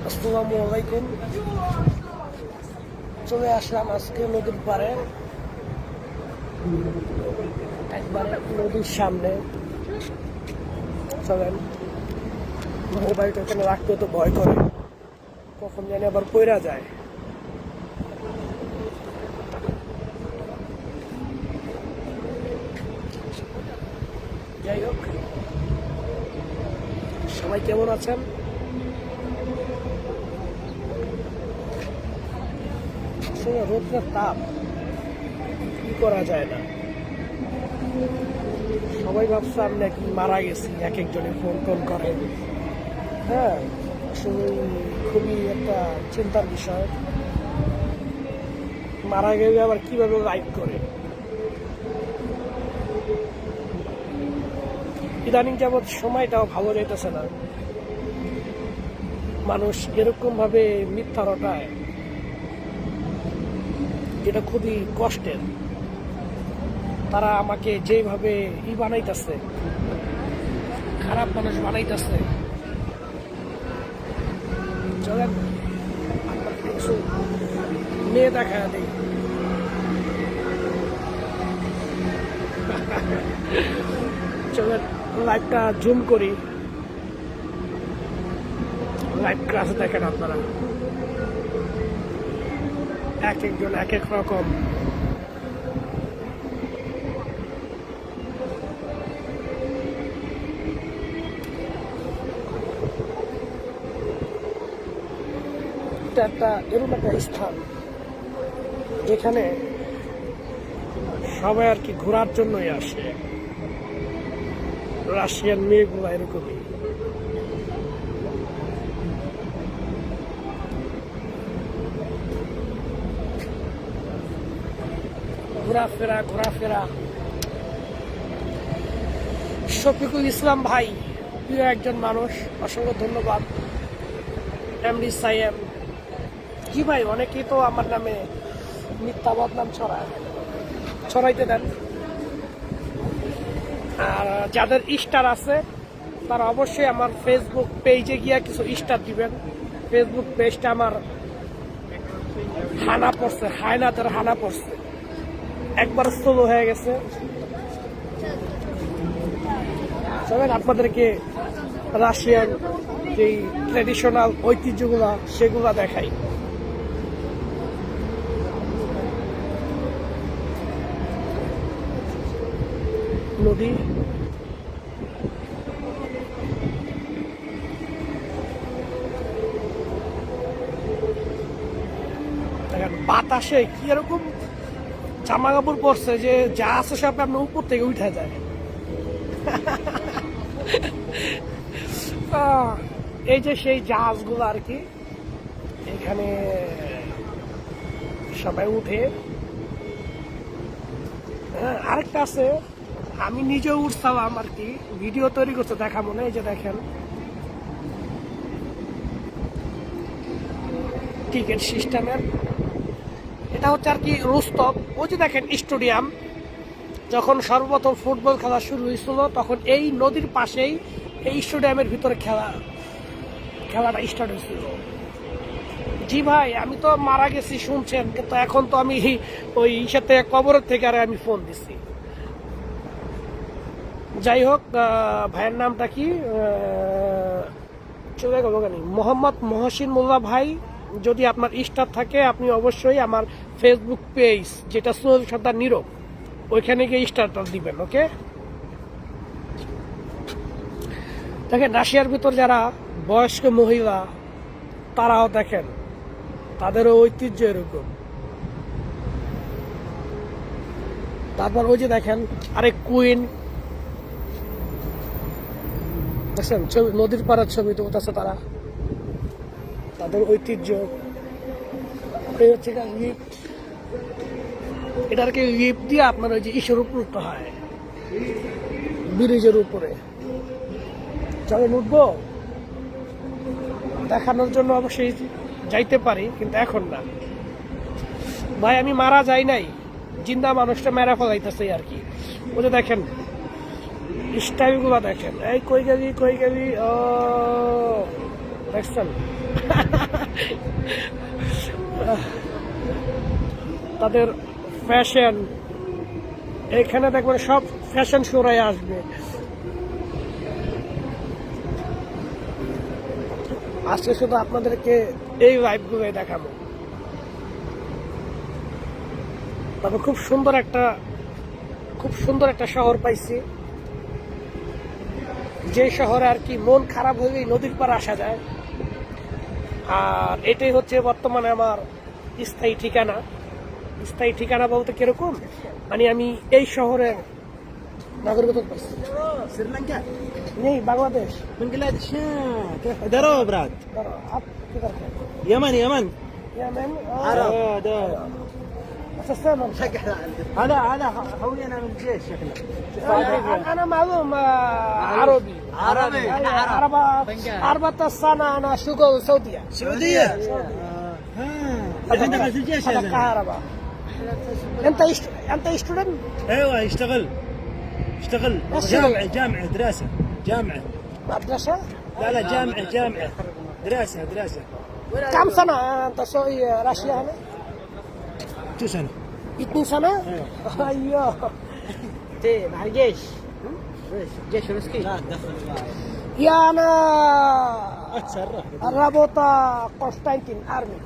আসসালামু আলাইকুম। চলে আসলাম আজকে নদীর পাড়ে, একবারে নদীর সামনে। চলেন, মোবাইলটা এখানে রাখতে তো ভয় করে, কখন জানি আবার পইরা যায়। যাই হোক, সবাই কেমন আছেন? রোদের তাপ কি করা যায় না। সবাই ভাবছে আমি নাকি মারা গেছি, এক একজনে ফোন টোন করে। হ্যাঁ, আসলে খুবই একটা চিন্তার বিষয়। মারা গেলে আবার কিভাবে লাইভ করে। ইদানিং যাবৎ সময়টাও ভালো যাইতেছে না, মানুষ এরকম ভাবে মিথ্যা রটায় যেটা খুবই কষ্টের। তারা আমাকে যেভাবে বানাইতেছে, খারাপ মানুষ বানাইতেছে। চলেন আমরা কিছু মেয়ে দেখা দেই। চলেন লাইভটা জুম করি, লাইভ ক্লাসে দেখেন আপনারা, এক একজন এক এক রকম। এটা একটা এরকম একটা স্থান যেখানে সবাই আর কি ঘোরার জন্যই আসে। রাশিয়ান মেয়েগুলো এরকমই। ঘোরাফেরা। শফিকুল ইসলাম ভাই, প্রিয় একজন মানুষ, অসংখ্য ধন্যবাদ। এমডি সাইএম জি ভাই, অনেকেই তো আমার নামে মিথ্যা বদনাম ছড়াইতে দেন। আর যাদের স্টার আছে তারা অবশ্যই আমার ফেসবুক পেজে গিয়া কিছু স্টার দিবেন। ফেসবুক পেজটা আমার হানা পড়ছে, হায়নাদের হানা পড়ছে, একবার স্লো হয়ে গেছে। তবেন আপনাদেরকে রাশিয়ান যেই ট্র্যাডিশনাল ঐতিহ্যগুলা সেগুলা দেখাই। নদী, বাতাসে কি এরকম জামা কাপড় পরছে যে যা আছে সব আপনার উপর থেকে উঠে যায়। এই যে সেই জাহাজগুলো আর কি, এখানে সবাই উঠে। হ্যাঁ, আরেকটা আছে, আমি নিজেও উঠছিলাম আর কি, ভিডিও তৈরি করতে দেখা মনে। এই যে দেখেন টিকিট সিস্টেমের, এটা হচ্ছে আর কি রুস্তব। ওই যে দেখেন স্টেডিয়াম, যখন সর্বপ্রথম ফুটবল খেলা শুরু হয়েছিল তখন এই নদীর পাশেই এই স্টেডিয়ামের ভিতরে খেলাটা স্টার্ট হয়েছিল। জি ভাই, আমি তো মারা গেছি শুনছেন, কিন্তু এখন তো আমি ওই সাথে কবরের থেকে আর আমি ফোন দিচ্ছি। যাই হোক, ভাইয়ের নামটা কি চলে গেল কেন, মোহাম্মদ মহসিন মোল্লা ভাই। যদি আপনার স্টার থাকে আপনি অবশ্যই আমার ফেসবুক পেজ, যেটা সোহেল সর্দার নীরব, ওইখানে গিয়ে স্টারটা দিবেন। ওকে, দেখেন রাশিয়ার ভিতর যারা বয়স্ক মহিলা, তারাও দেখেন তাদেরও ঐতিহ্য এরকম। তারপর ওই যে দেখেন আরেক কুইন, দেখছেন ছবি, নদীর পাড়ার ছবি তো আছে তারা, তাদের ঐতিহ্য। এই হচ্ছে লিফট, এটা আর কি লিফট দিয়ে আপনার ওই যে ইসের উপর উঠতে হয়, ব্রিজের উপরে। চলেন উঠবো, দেখানোর জন্য অবশ্যই যাইতে পারি, কিন্তু এখন না ভাই। আমি মারা যাই নাই, জিন্দা মানুষটা মেরা ফেলাইতেছে আর কি। ওই যে দেখেন স্টাইলগুলো দেখেন, এই কই গেলি ও দেখছেন তাদের ফ্যাশন, এখানে দেখবেন সব ফ্যাশন শোরাই আসবে। আজকে শুধু আপনাদেরকে এই লাইভগুলোই দেখাবো। তবে খুব সুন্দর একটা শহর পাইছি, যে শহরে আর কি মন খারাপ হলেই নদীর পার আসা যায়। আর এটাই হচ্ছে বর্তমানে আমার স্থায়ী ঠিকানা। স্থায়ী ঠিকানা বলতে কিরকম, মানে আমি এই শহরের নাগরিকত্ব পাইছি। श्रीलंका নেই বাংলাদেশ। بنجلاديش كيف دروا براد आप किधर है? يمن يمن يمن عرب ده أساساً هذا خوينا من الجيش شكله أنا معلوم عربي عربي أربعة سنة أنا شغل سعودية سعودية عندك في الجيش هذا هذا كهرباء. أنت ستودنت؟ ايوه يشتغل جامعة دراسة جامعة مدرسة؟ لا جامعة دراسة كم سنة أنت سوي راشيا هنا؟ 2 سنة 2 سنة؟ أيوه مع الجيش الجيش الروسي يا أنا اتصرف رابط قسطنطين أرمي.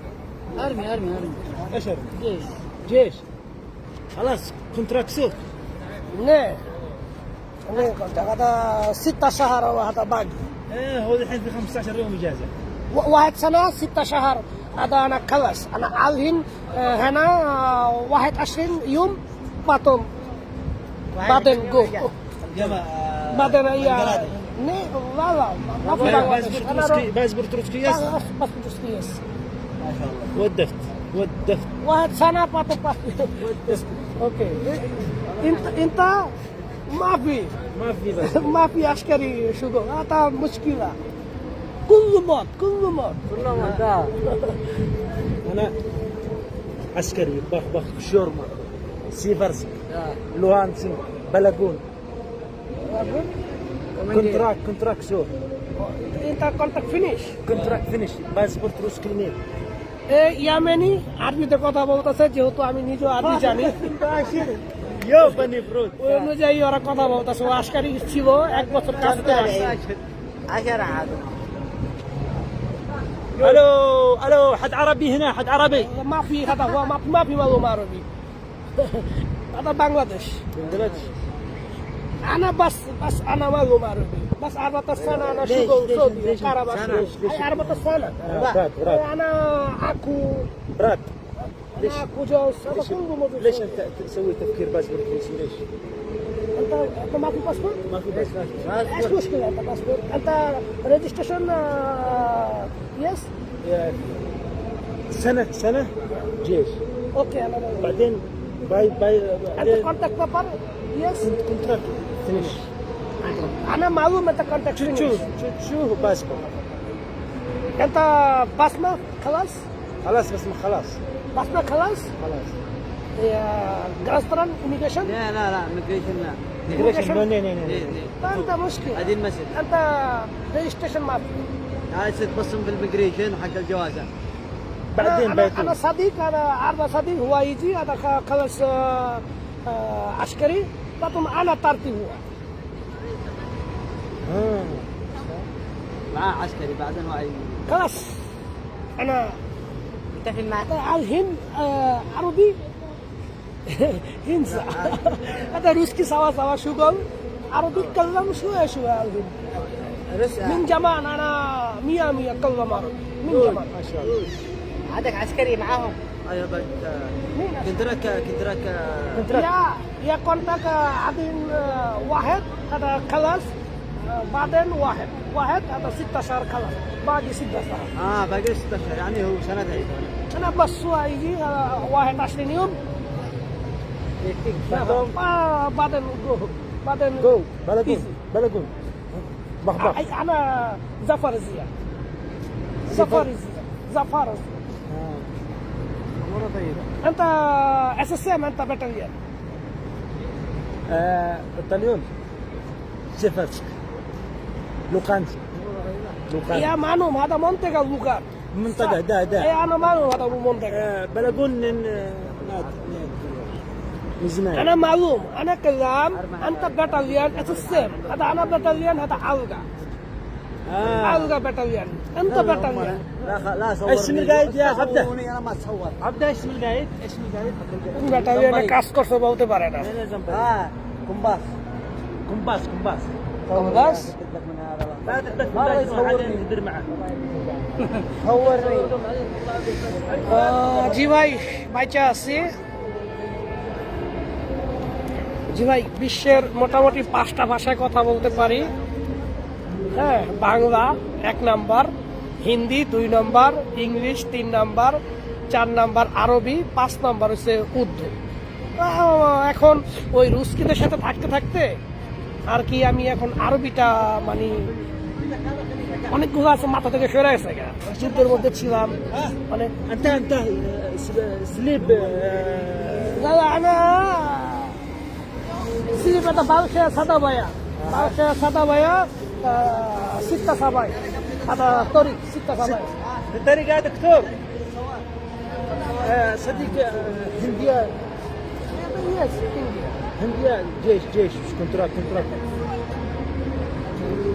ارمي ايش جيش جيش خلاص كونتراكت سوق نه كنت هذا 6 شهر وهذا باقي. ايه هو الحين في 15 يوم اجازة 1 سنة 6 شهر هذا أنا خلص. أنا الحين هنا 21 يوم بعدين جو بعدين يا نه لا ما في بنغلاديش. باسبور تركي يس بس تسكيس ما شاء الله ودفت 1 سنة بعدين اوكي. انت ما في بس ما في عسكري شغل، هذا مشكلة. كل موت كلهم ده انا عسكري بخ شورما سيفرس لوهانسي بلاغون كونتراكت شو انت كونتاكت فينيش كونتراكت فينيش باسبور تركي نيل ইয়ামেনি আরবিতে কথা বলতেছে, যেহেতু আমি নিজে আরবি জানি يو بني برود ওই অনুযায়ী ওরা কথা বলতেছে। ও আশকারি ছিল 1 বছর কাজ করে আসছে। 10 عاد الو حد عربي هنا حد عربي ما في هذا هو ما في معلومة عربي هذا بنغلاديش. بنغلاديش أنا بس أنا معلومة عربي بس 4 سنة أنا شغل سعودي كهرباء. هاي 4 سنة براد أنا أكو براد أنا أكو جوز هذا كله موجود. ليش انت تسوي تفكير باسبور تركي ليش؟ أنت ما في باسبور؟ ما في باسبور ايش مشكلة انت باسبور؟ انت ريجستريشن يس؟ سنة جيش اوكي انا بعدين باي انت كونتاكت بابر يس؟ كونتراكت فينيش انا معلوم انت كونتاكت شو باسبور انت باسمة خلاص؟ خلاص بس ما خلاص باسمة خلاص؟ يا جراستران ايميجريشن؟ لا ميجريشن لا Immigration. ني انت مشكلة هذه المسجد انت ريجستريشن ما في. هاي تبصم في الميجريشن وحق الجوازات بعدين انا صديق، انا عارف صديق هو يجي هذا خلص عسكري بعدين انا طرتي هو. معاه عسكري بعدين هو خلاص انا متفق معك الهند عربي هنسى هذا روسكي سوا شغل عربي كلام شوية الهند من زمان انا 100 كلام عربي من زمان. ما شاء الله عندك عسكري معاهم ايوه كنتراك يا كونتاك عدين واحد هذا خلاص بعدين واحد هذا 6 شهر خلاص باقي 6 شهر. باقي 6 شهر يعني هو سنتين انا بس هو يجي 21 يوم بعدين جو بلاغون بخ انا زفرزية اموره طيبه. انت اساسيا انت بطليان الطليون سيفاتسك لوقانسك يا لوقان معلوم هذا منطقة لوكان منطقة دا اي انا معلوم هذا منطقة بلغون من زمان انا معلوم انا كلام انت باتاليان اسسم هذا انا باتاليان هذا الغا الغا باتاليان انت باتاليان لا صور اسم القايد يا عبده انا ما اتصور عبده اسم القايد اسم القايد ব্যাটালিয়ানে কাজ করতে বলতে পারে না اه كومباس كومباس كومباس কমলাস من هذا لا تحدث ما بالله يصورني. حاجة ندير معه صورني জি ভাই বাইচা আছি জি ভাই বিশ্বের মোটামুটি 5টা ভাষায় কথা বলতে পারি হ্যাঁ Bangla 1 number Hindi 2 number English 3 number 4 number আরবি 5 নাম্বার হচ্ছে উর্দু এখন ওই রুস্কিদের সাথে থাকতে থাকতে আর কি আমি এখন আরবিটা মানে অনেকগুলো আছে মাথা থেকে সরে গেছে যুদ্ধের মধ্যে ছিলাম মানে انت سليب لا لا انا سيب هذا بالشة سادا بايا بالشة سادا بايا 6 سباي هذا طريق 6 سباي الطريق يا دكتور صديق هندية يس هندية جيش مش كونتراكت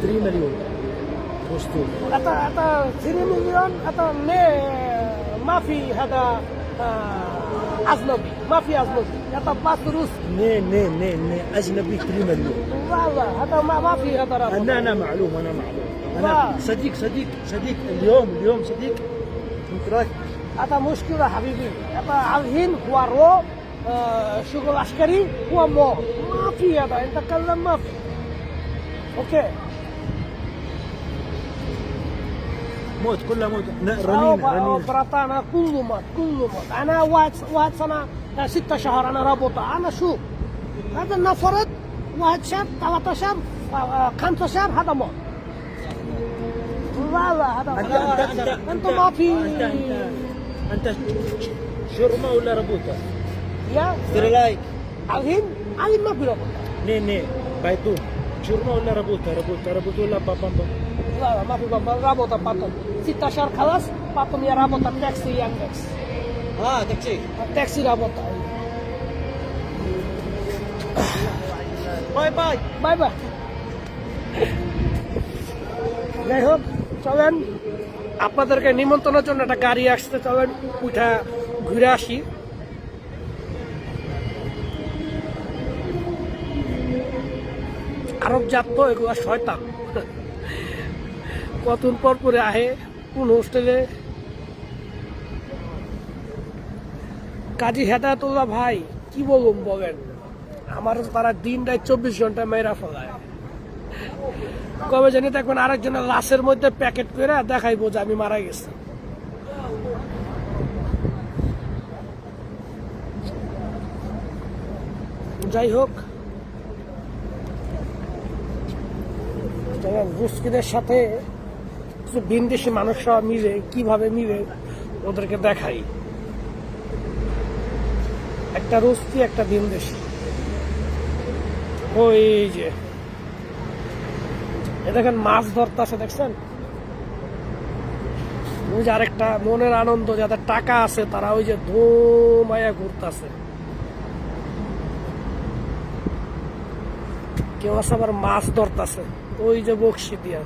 3 مليون وسطول أتا 3 مليون أتا ما في هذا أجنبي ما في أجنبي أتا بس روس ني أجنبي 3 مليون والله هذا ما في هذا أنا معلوم أنا لا. صديق اليوم صديق كونتراكت أتا مشكلة حبيبي أتا الحين هو رو شغل عسكري هو ما في هذا أنت تكلم ما في أوكي موت كلها موت رنين برطانة كل موت أنا واحد سنة 6 شهر أنا رابطة أنا شو هذا نفرد واحد شهر 3 شهر 5 شهر هذا موت لا هذا أنت ما في أنت شرمة ولا ربوطة؟ يا ستريلايك الحين ما في رابطة ني بايتون شرمة ولا ربوطة ولا بابامبا لا ما في رابطة بطل 6 شهر خلاص بطل يا رابطة تاكسي ياندكس اه تكسي تاكسي رابطة باي باي বাই বাই যাই হোক চলেন আপনাদেরকে নিমন্ত্রণের জন্য একটা গাড়ি আসতে চলেন উঠা ঘুরে আসি আরব জাত তো এগুলো শয়তান কতদিন পর পরে আহে কোন হোস্টেলে কাজী হেদায়তুল্লাহ ভাই কি বলুন বলেন আমার তারা দিন রাত 24 ঘন্টা মেয়েরা ফেলায় কবে জানি দেখবেন আরেকজনের লাশের মধ্যে প্যাকেট করে দেখাইবো যে আমি মারা গেছি যাই হোক রুস্কিদের সাথে কিছু ভিনদেশি মানুষরা মিলে কিভাবে মিলে ওদেরকে দেখাই একটা রুস্কি একটা ভিনদেশি ওই যে দেখেন মাছ ধরতেছে দেখছেন ওই যে আরেকটা মনের আনন্দ যাদের টাকা আছে তারা ওই যে ধুমায়া ঘুরতেছে কেউ আছে আবার মাছ ধরতেছে ওই যে বকশি দিয়া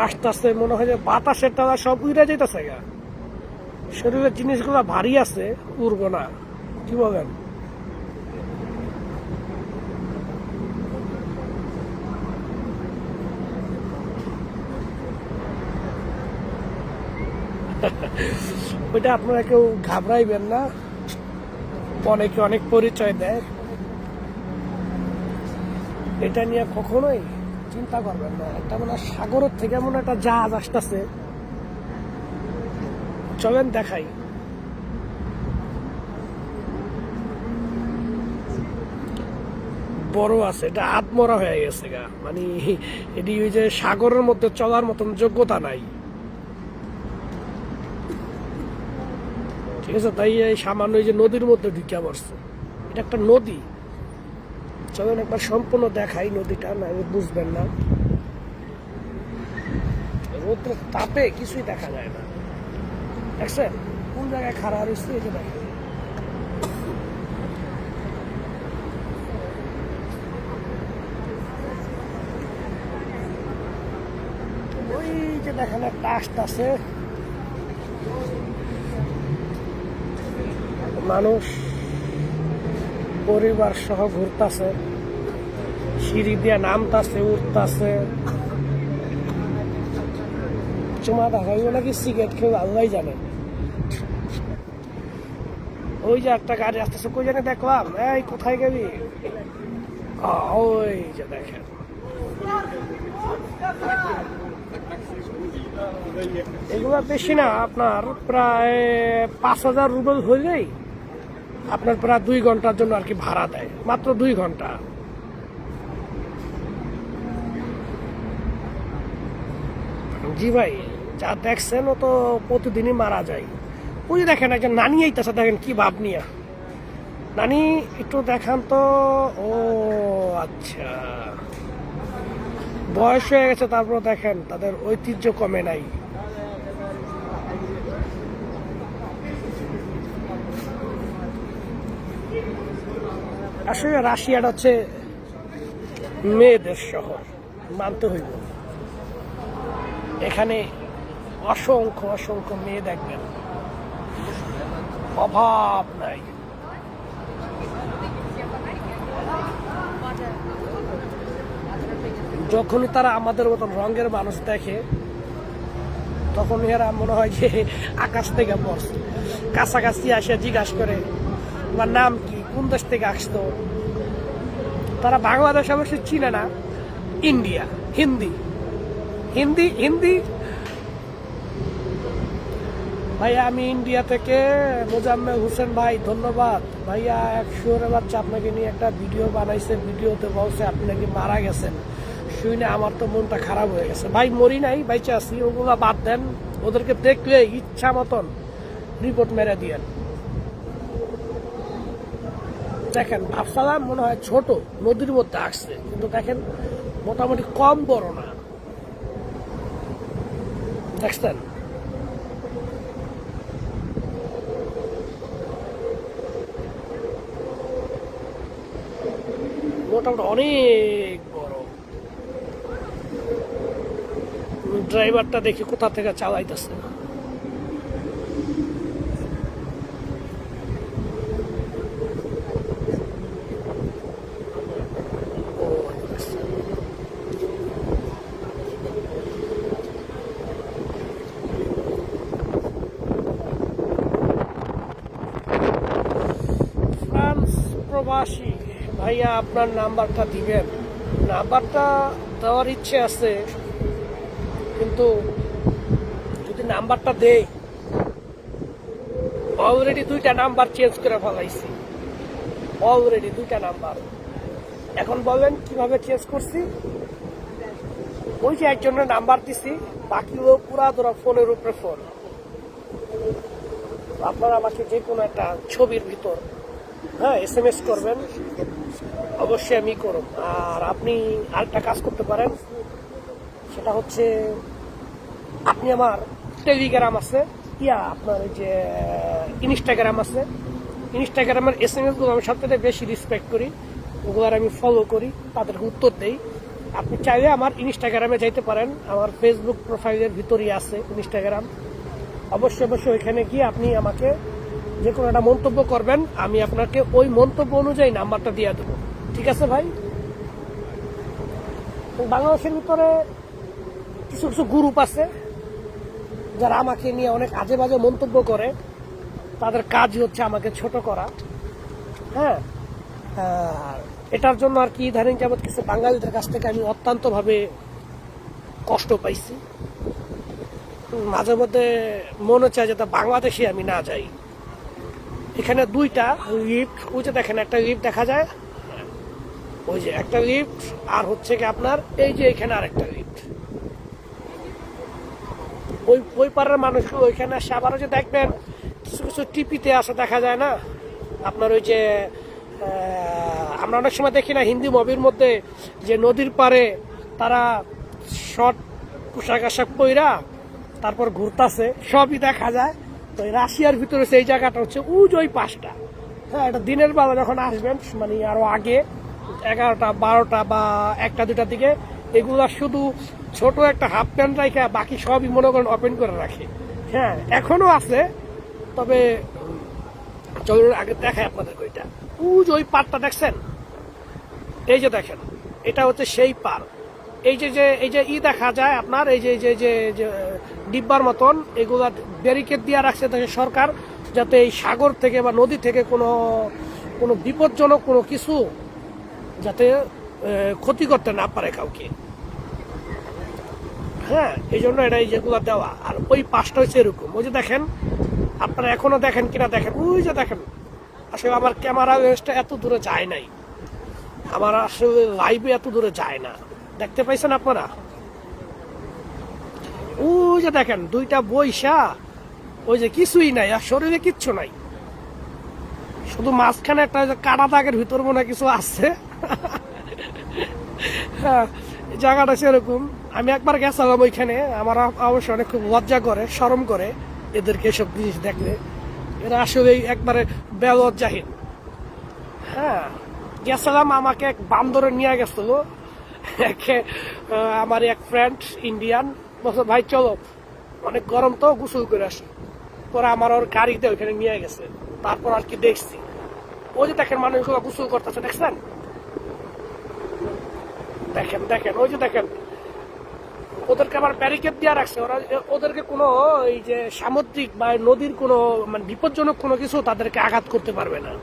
আসতেছে মনে হয় যে বাতাসের টাকা সব উড়ে যেতেছে গা শরীরের জিনিসগুলো ভারী আছে উড়বো না কি বলেন ওইটা আপনারা কেউ ঘাবড়াইবেন না অনেকে অনেক পরিচয় দেয় এটা নিয়ে কখনোই চিন্তা করবেন না একটা মনে সাগরের থেকে মনে একটা জাহাজ আসতেছে চলেন দেখাই বড় আছে এটা আত্মরা হয়ে গেছে গা মানে এটি ওই যে সাগরের মধ্যে চলার মতন যোগ্যতা নাই ঠিক আছে তাই এই সামান্য এই যে নদীর মধ্যে ঢুকে পড়ছে এটা একটা নদী চলুন একবার সম্পূর্ণ দেখাই নদীটা, না বুঝবেন না। রোদ্রের তাপে কিছুই দেখা যায় না। দেখছেন কোন জায়গায় খাড়া রয়েছে, এই যে দেখেন। ওই যে দেখেন একটা আসতেছে মানুষ পরিবার সহ ঘুরতেছে, সিঁড়ি দিয়ে নামতাছে উঠতেছে। চুমা দেখাইব নাকি সিগারেট খেয়ে আল্লাহ জানে। ওই যে একটা গাড়ি আসতেছে, কই জানে দেখলাম। এই কোথায় গেলি? ওই যে দেখেন। এগুলো বেশি না, আপনার প্রায় 5,000 রুবেল হইলেই আপনার প্রায় 2 ঘন্টার জন্য আর কি ভাড়া দেয়, মাত্র 2 ঘন্টা। জি ভাই, যা দেখছেন ও তো প্রতিদিনই মারা যায়। ওই যে দেখেন একজন নানি আইতেছে, দেখেন কি ভাব নিয়া। নানি একটু দেখান তো। ও আচ্ছা, বয়স হয়ে গেছে, তারপর দেখেন তাদের ঐতিহ্য কমে নাই। আসলে রাশিয়াটা হচ্ছে মেয়েদের শহর, মানতে হইব। এখানে অসংখ্য অসংখ্য মেয়ে দেখবেন, অভাব নাই। যখনই তারা আমাদের মতন রঙের মানুষ দেখে, তখন এরা মনে হয় যে আকাশ থেকে পড়ছে। কাছাকাছি আসে জিজ্ঞাসা করে আমার নাম কি, কোন দেশ থেকে আসতো। তারা বাংলাদেশ অবশ্যই চিনে না, ইন্ডিয়া। হিন্দি হিন্দি হিন্দি ভাইয়া আমি ইন্ডিয়া থেকে, মোজাম্মেল হোসেন ভাই ধন্যবাদ। ভাইয়া এক শুয়োরের বাচ্চা আপনাকে নিয়ে একটা ভিডিও বানাইছে, ভিডিওতে বলছে আপনি নাকি মারা গেছেন। শুনে আমার তো মনটা খারাপ হয়ে গেছে। ভাই মরি নাই, বাইচে আছি, ওগুলা বাদ দেন। ওদেরকে দেখলে ইচ্ছা মতন রিপোর্ট মেরে দিয়েন। দেখেন ভাবসালাম মনে হয় ছোট, নদীর মধ্যে আসছে, কিন্তু দেখেন মোটামুটি কম বড় না। দেখছেন মোটামুটি অনেক বড়। ড্রাইভারটা দেখি কোথা থেকে চালাইতেছে। ফ্রান্স প্রবাসী ভাইয়া আপনার নাম্বারটা দিবেন। নাম্বারটা দেওয়ার ইচ্ছে আছে, কিন্তু যদি নাম্বারটা দেই, অলরেডি 2টা নাম্বার চেঞ্জ করে ফেলাইছি, অলরেডি 2টা নাম্বার। এখন বলেন কিভাবে চেঞ্জ করছি? ওই যে একজনের নাম্বার দিছি, বাকিগুলো পুরা ধরো ফোনের উপরে ফোন। আপনারা আমাকে যে কোনো একটা ছবির ভিতর SMS করবেন, অবশ্যই আমি করব। আর আপনি আরেকটা কাজ করতে পারেন, সেটা হচ্ছে আপনি আমার টেলিগ্রাম আছে, আপনার এই যে ইনস্টাগ্রাম আছে, ইনস্টাগ্রামের SMS গুলো আমি সবথেকে বেশি রেসপেক্ট করি, ওগুলো আমি ফলো করি, তাদেরকে উত্তর দেই। আপনি চাইলে আমার ইনস্টাগ্রামে যাইতে পারেন, আমার ফেসবুক প্রোফাইলের ভিতরেই আছে ইনস্টাগ্রাম। অবশ্যই অবশ্যই ওইখানে গিয়ে আপনি আমাকে যে কোনো একটা মন্তব্য করবেন, আমি আপনাকে ওই মন্তব্য অনুযায়ী নাম্বারটা দিয়ে দেবো। ঠিক আছে ভাই? বাংলাদেশের ভিতরে কিছু কিছু গ্রুপ আছে যারা আমাকে নিয়ে অনেক আজে বাজে মন্তব্য করে, তাদের কাজই হচ্ছে আমাকে ছোট করা। হ্যাঁ, এটার জন্য আর কি ইদানিং যাবৎ কিছু বাঙালিদের কাছ থেকে আমি অত্যন্তভাবে কষ্ট পাইছি। মাঝে মধ্যে মনে চায় যে বাংলাদেশে আমি না যাই। এখানে 2টা লিফট, ওই যে দেখেন একটা লিফট দেখা যায়, ওই যে একটা লিফট, আর হচ্ছে কি আপনার এই যে এখানে আরেকটা লিফট। ওই পাড়ার মানুষগুলো ওইখানে আসে। আবারও যে দেখবেন কিছু কিছু টিপিতে আসে দেখা যায় না, আপনার ওই যে আমরা অনেক সময় দেখি না হিন্দি মুভির মধ্যে যে নদীর পাড়ে তারা শর্ট পোশাক আশাক পইরা তারপর ঘুরতাছে, সবই দেখা যায়। তো এই রাশিয়ার ভিতরে সেই জায়গাটা হচ্ছে ওই পাশটা। হ্যাঁ, এটা দিনের বেলা যখন আসবেন, মানে আরো আগে 11টা 12টা বা 1টা 2টার দিকে, এগুলা শুধু ছোট একটা হাফ প্যান্ট রাখা, বাকি সবই মনে করেন ওপেন করে রাখে। হ্যাঁ, এখনো আছে, তবে চলুন আগে দেখাই আপনাদের ওইটা। ওই পাড়টা দেখছেন, এই যে দেখেন, এটা হচ্ছে সেই পার। এই যে দেখা যায় আপনার, এই যে ডিব্বার মতন, এগুলা ব্যারিকেড দিয়ে রাখছে দেখে সরকার, যাতে এই সাগর থেকে বা নদী থেকে কোনো বিপজ্জনক কোনো কিছু যাতে ক্ষতি করতে না পারে কাউকে। হ্যাঁ, এই জন্য এটা এই যেগুলো দেওয়া। আর ওই পাশটা হচ্ছে এরকম, ওই যে দেখেন, আপনারা এখনো দেখেন কিনা দেখেন, ওই যে দেখেন। আসলে আমার ক্যামেরা লেন্সটা এত দূরে যায় নাই, আমার আসলে লাইভে এত দূরে যায় না। দেখতে পাইছেন আপনারা? ওই যে দেখেন দুইটা বইসা, ওই যে কিছুই নাই, আর শরীরে কিচ্ছু নাই, শুধু মাঝখানে একটা কাটা দাগের ভিতর মনে হয় কিছু আছে। হ্যাঁ, জায়গাটা সেরকম। আমি একবার গেছিলাম ওইখানে, আমার অবশ্য অনেক খুব লজ্জা করে, শরম করে এদেরকে এসব জিনিস দেখলে। এরা আসলে একবারে বেলজ্জাহীন। হ্যাঁ, গেছিলাম, আমাকে এক বান্দরে নিয়ে গেছিল আমার এক ফ্রেন্ড ইন্ডিয়ান, বলছে ভাই চলো, অনেক গরম তো, গোসল করে আসি। পরে আমার ওর গাড়িতে ওইখানে নিয়ে গেছে। তারপর আর কি দেখছি, ওই যে দেখেন মানুষগুলো গোসল করতেছে, দেখছেন? দেখেন দেখেন, ওই যে দেখেন, ওদেরকে আবার ব্যারিকেড দিয়ে রাখছে। ওরা ওদেরকে কোনো এই যে সামুদ্রিক বা নদীর কোনো মানে বিপজ্জনক কোনো কিছু তাদেরকে আঘাত করতে পারবে না।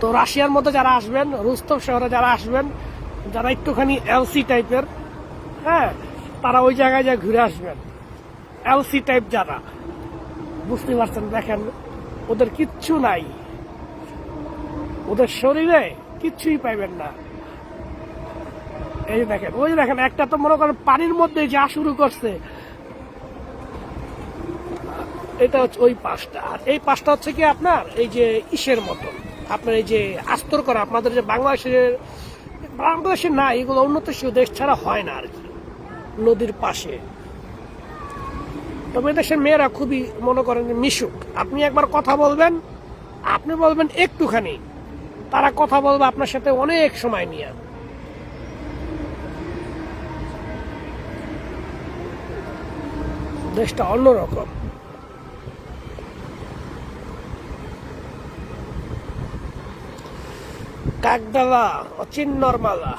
তো রাশিয়ার মধ্যে যারা আসবেন, রুস্তভ শহরে যারা আসবেন, যারা একটুখানি এলসি টাইপের, হ্যাঁ, তারা ওই জায়গায় যা ঘুরে আসবেন। এলসি টাইপ যারা, বুঝতে পারছেন? দেখেন, ওদের কিচ্ছু নাই, ওদের শরীরে কিচ্ছুই পাইবেন না। এই দেখেন, ওই যে দেখেন, একটা তো মনে করেন পানির মধ্যে যা শুরু করছে। এটা হচ্ছে ওই পাশটা। আর এই পাশটা হচ্ছে কি আপনার এই যে ইসের মতো, আপনার এই যে আস্তর করা, আপনাদের যে বাংলাদেশের না, এগুলো উন্নতশীল দেশ ছাড়া হয় না আর কি, নদীর পাশে। তবে দেশের মেয়েরা খুবই মনে করেন মিশুক। আপনি একবার কথা বলবেন, আপনি বলবেন একটুখানি, তারা কথা বলবে আপনার সাথে অনেক সময় নিয়ে। দেশটা অন্যরকম। কাকডালা অচিন্নর মালা,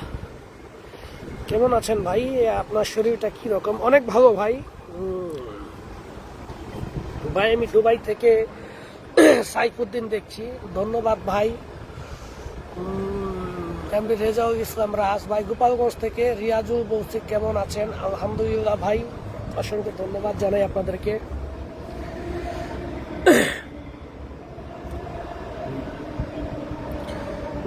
কেমন আছেন ভাই? আপনার শরীরটা কি রকম? অনেক ভালো ভাই। ভাই আমি দুবাই থেকে সাইফুদ্দিন দেখছি, ধন্যবাদ ভাই। এমডি রেজাউল ইসলাম রাজ ভাই গোপালগঞ্জ থেকে, রিয়াজুল বলছি কেমন আছেন? আলহামদুলিল্লাহ ভাই, অসংখ্য ধন্যবাদ জানাই আপনাদেরকে।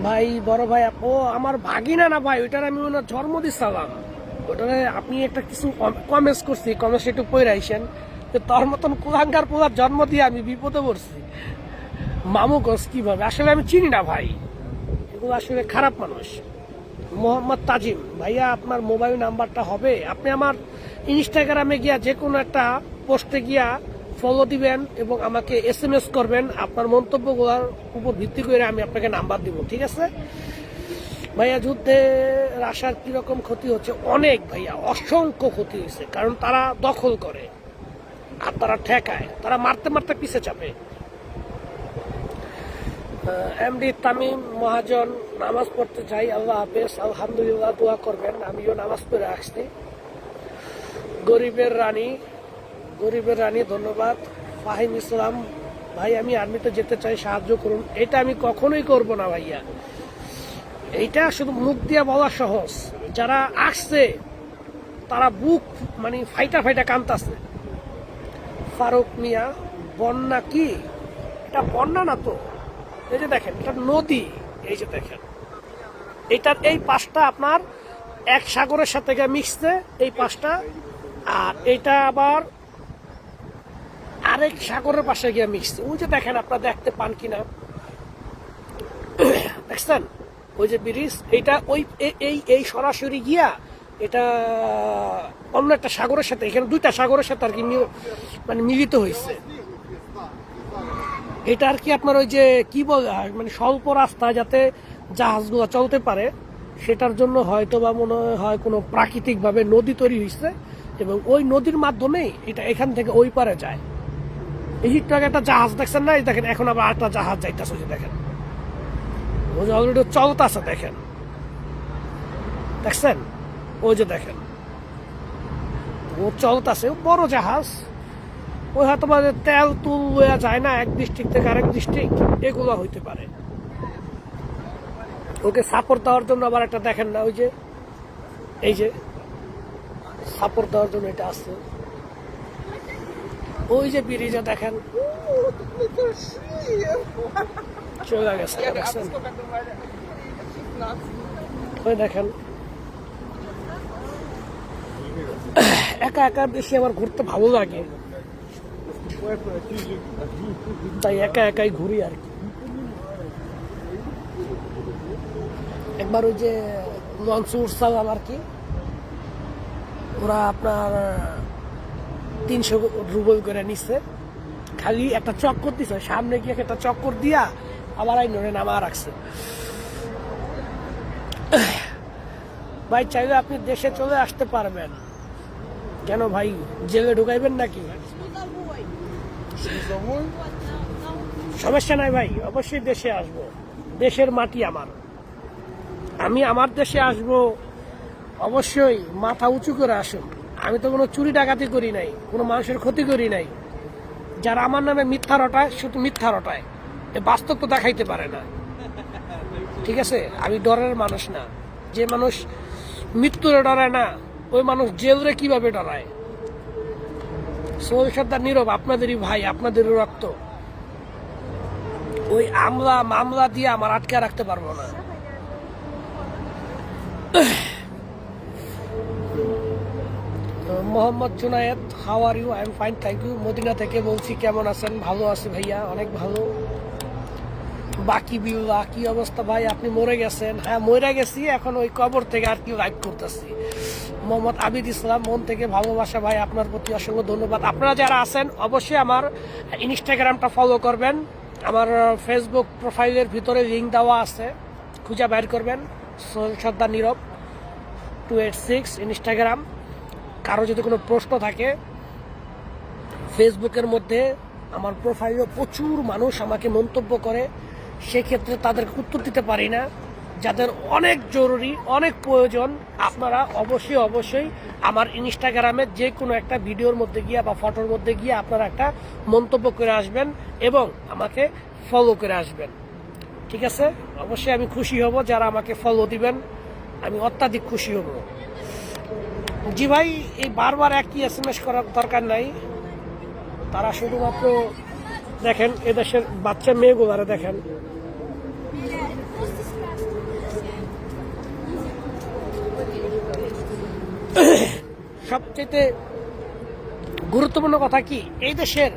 ভাই বড় ভাই, ও আমার ভাগিনা না ভাই, ওইটার আমি ওনার জন্ম দিছিলাম। ওটারে আপনি একটা কিছু কমেন্টস করছি, কমেন্টস একটু পড়ে আইসেন, তোর মতন কুলাঙ্গার পোলার জন্ম দিয়ে আমি বিপদে পড়ছি। মামু গোস কিভাবে? আসলে আমি চিনি না ভাই, এগুলো আসলে খারাপ মানুষ। মোহাম্মদ তাজিম ভাইয়া, আপনার মোবাইল নাম্বারটা হবে? আপনি আমার ইনস্টাগ্রামে গিয়া যে কোনো একটা পোস্টে গিয়া ফলো দিবেন এবং আমাকে SMS করবেন। আপনার মন্তব্যগুলোর উপর ভিত্তি করে আমি আপনাকে নাম্বার দিব, ঠিক আছে ভাইয়া? যুদ্ধে রাশিয়ার কিরকম ক্ষতি হচ্ছে? অনেক ভাইয়া, অসংখ্য ক্ষতি হয়েছে। কারণ তারা দখল করে আর তারা ঠেকায়, তারা মারতে মারতে পিছে চাপে। এমডি তামিম মহাজন, নামাজ পড়তে যাই, আল্লাহ হাফেজ। আলহামদুলিল্লাহ, দোয়া করবেন, আমিও নামাজ পড়ে আসছি। গরিবের রানী ধন্যবাদ। ফাহিম ইসলাম ভাই, আমি আর্মিতে যেতে চাই, সাহায্য করুন। এটা আমি কখনোই করব না ভাইয়া, এইটা শুধু মুখ দিয়ে বলা সহজ, যারা আসছে তারা বুক মানে ফাইটা কান্তাছে। ফারুক মিয়া, বন্যা কি? এটা বন্যা না তো, এই যে দেখেন, এটা নদী। এই যে দেখেন, এটার এই পাশটা আপনার এক সাগরের সাথে গিয়ে মিশছে, এই পাশটা। আর এটা আবার আরেক সাগরের পাশে গিয়ে মিশছে। ওই যে দেখেন, আপনারা দেখতে পান কিনা, দেখছেন ওই যে ব্রিজ, এইটা ওই এই সরাসরি গিয়া এটা অন্য একটা সাগরের সাথে, এখানে দুইটা সাগরের সাথে আর কি মানে মিলিত হয়েছে। এটা আর কি আপনার ওই যে কি বল মানে স্বল্প রাস্তা যাতে জাহাজগুলো চলতে পারে, সেটার জন্য হয়তো বা মনে হয় কোনো প্রাকৃতিকভাবে নদী তৈরি হয়েছে এবং ওই নদীর মাধ্যমেই এটা এখান থেকে ওই পারে যায়। এই একটু আগে একটা জাহাজ দেখছেন না, এই দেখেন এখন আবার একটা জাহাজ যাইতেছে, ওই যে দেখেন ওই যে অলরেডি চলতেছে, দেখেন দেখছেন ওই যে দেখেন ও চলতেছে, বড় জাহাজ। ওই হয়তো তেল তুল লইয়া যায় না এক ডিস্ট্রিক্ট থেকে আরেক ডিস্ট্রিক্ট, এগুলো হইতে পারে। ওকে সাপোর্ট দেওয়ার জন্য আবার একটা দেখেন না, ওই যে এই যে সাপোর্ট দেওয়ার জন্য এটা আসছে, ওই যে ব্রিজে দেখেন চলে গেছে, দেখছেন ওই দেখেন। একা একা বেশি আমার ঘুরতে ভালো লাগে, তাই একা একাই ঘুরি আর কি। একবার ওই যে লঞ্চ উঠছিলাম আর কি, ওরা আপনার 300 রুবল করে নিচ্ছে, খালি একটা চক্কর দিছে, সামনে গিয়ে একটা চক্কর দিয়া আবার আইনরে নামা রাখছে। ভাই চাইলে আপনি দেশে চলে আসতে পারবেন, কেন ভাই জেলে ঢুকাইবেন নাকি? সমস্যা নাই ভাই, অবশ্যই দেশে আসব, দেশের মাটি আমার, আমি আমার দেশে আসব, অবশ্যই মাথা উঁচু করে আসুন। আমি তো কোনো চুরি ডাকাতি করি নাই, কোনো মানুষের ক্ষতি করি নাই। যারা আমার নামে মিথ্যা রটায় শুধু মিথ্যা রটায়, বাস্তব তো দেখাইতে পারে না, ঠিক আছে? আমি ডরের মানুষ না, যে মানুষ মৃত্যুরে ডরায় না ওই মানুষ জেলরে কিভাবে ডরায়? সোহেল সর্দার নীরব আপনাদেরই ভাই, আপনাদেরই রক্ত, ওই আমলা মামলা দিয়ে আমার আটকে রাখতে পারবো না। Mohammad Junaid, how are you? I am fine, thank you. Medina থেকে বলছি, কেমন আছেন? ভালো আছি ভাইয়া, অনেক ভালো। বাকি বিল্লাহ, কি অবস্থা ভাই? আপনি মরে গেছেন? হ্যাঁ মরে গেছি, এখন ওই কবর থেকে আর কি লাইভ করতেছি। মোহাম্মদ আবিদ ইসলাম, মন থেকে ভালোবাসা ভাই, আপনার প্রতি অসংখ্য ধন্যবাদ। আপনারা যারা আছেন অবশ্যই আমার ইনস্টাগ্রামটা ফলো করবেন, আমার ফেসবুক প্রোফাইলের ভিতরে লিঙ্ক দেওয়া আছে, খুঁজে বের করবেন, সোহেল সর্দার নীরব 286 ইনস্টাগ্রাম। কারো যদি কোনো প্রশ্ন থাকে, ফেসবুকের মধ্যে আমার প্রোফাইলে প্রচুর মানুষ আমাকে মন্তব্য করে, সেক্ষেত্রে তাদেরকে উত্তর দিতে পারি না। যাদের অনেক জরুরি, অনেক প্রয়োজন, আপনারা অবশ্যই আমার ইনস্টাগ্রামে যে কোনো একটা ভিডিওর মধ্যে গিয়ে বা ফটোর মধ্যে গিয়ে আপনারা একটা মন্তব্য করে আসবেন এবং আমাকে ফলো করে আসবেন, ঠিক আছে? অবশ্যই আমি খুশি হব, যারা আমাকে ফলো দিবেন আমি অত্যাধিক খুশি হব। জি ভাই, এই বারবার একই SMS করার দরকার নাই, তারা শুধুমাত্র দেখেন এদেশের বাচ্চা মেয়েগুলারে দেখেন, সবচেয়ে গুরুত্বপূর্ণ কথা কি, এই দেশের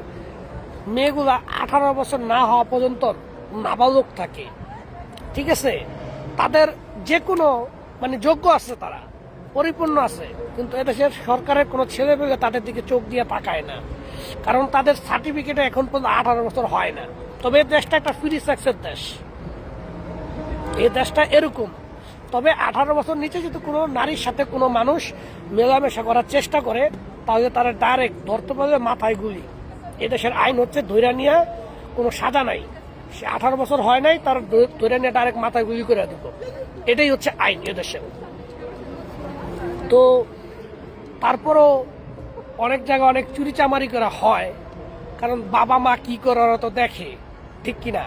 মেয়েগুলা 18 বছর না হওয়া পর্যন্ত নাবালক থাকে, ঠিক আছে? তাদের যে কোনো মানে যোগ্য আছে, তারা পরিপূর্ণ আছে, কিন্তু এদেশের সরকারের কোনো ছেলে পেলে তাদের দিকে চোখ দিয়ে তাকায় না, কারণ তাদের সার্টিফিকেটে এখন পর্যন্ত 18 বছর হয় না। তবে এই দেশটা একটা ফ্রি সেক্সের দেশ, এই দেশটা এরকম। তবে 18 বছর নিচে যদি কোনো নারীর সাথে কোনো মানুষ মেলামেশা করার চেষ্টা করে, তাহলে তারা ডাইরেক্ট ধরতে পারবে মাথায় গুলি। এদেশের আইন হচ্ছে ধৈর্য নিয়ে কোনো সাজা নাই, সে 18 বছর হয় নাই, তার ধৈর্য নিয়ে ডাইরেক্ট মাথায় গুলি করে দেব, এটাই হচ্ছে আইন এদেশে। তো তারপরও অনেক জায়গায় অনেক চুরি চামারি করা হয়, কারণ বাবা মা কি করে ওরা তো দেখে, ঠিক কিনা?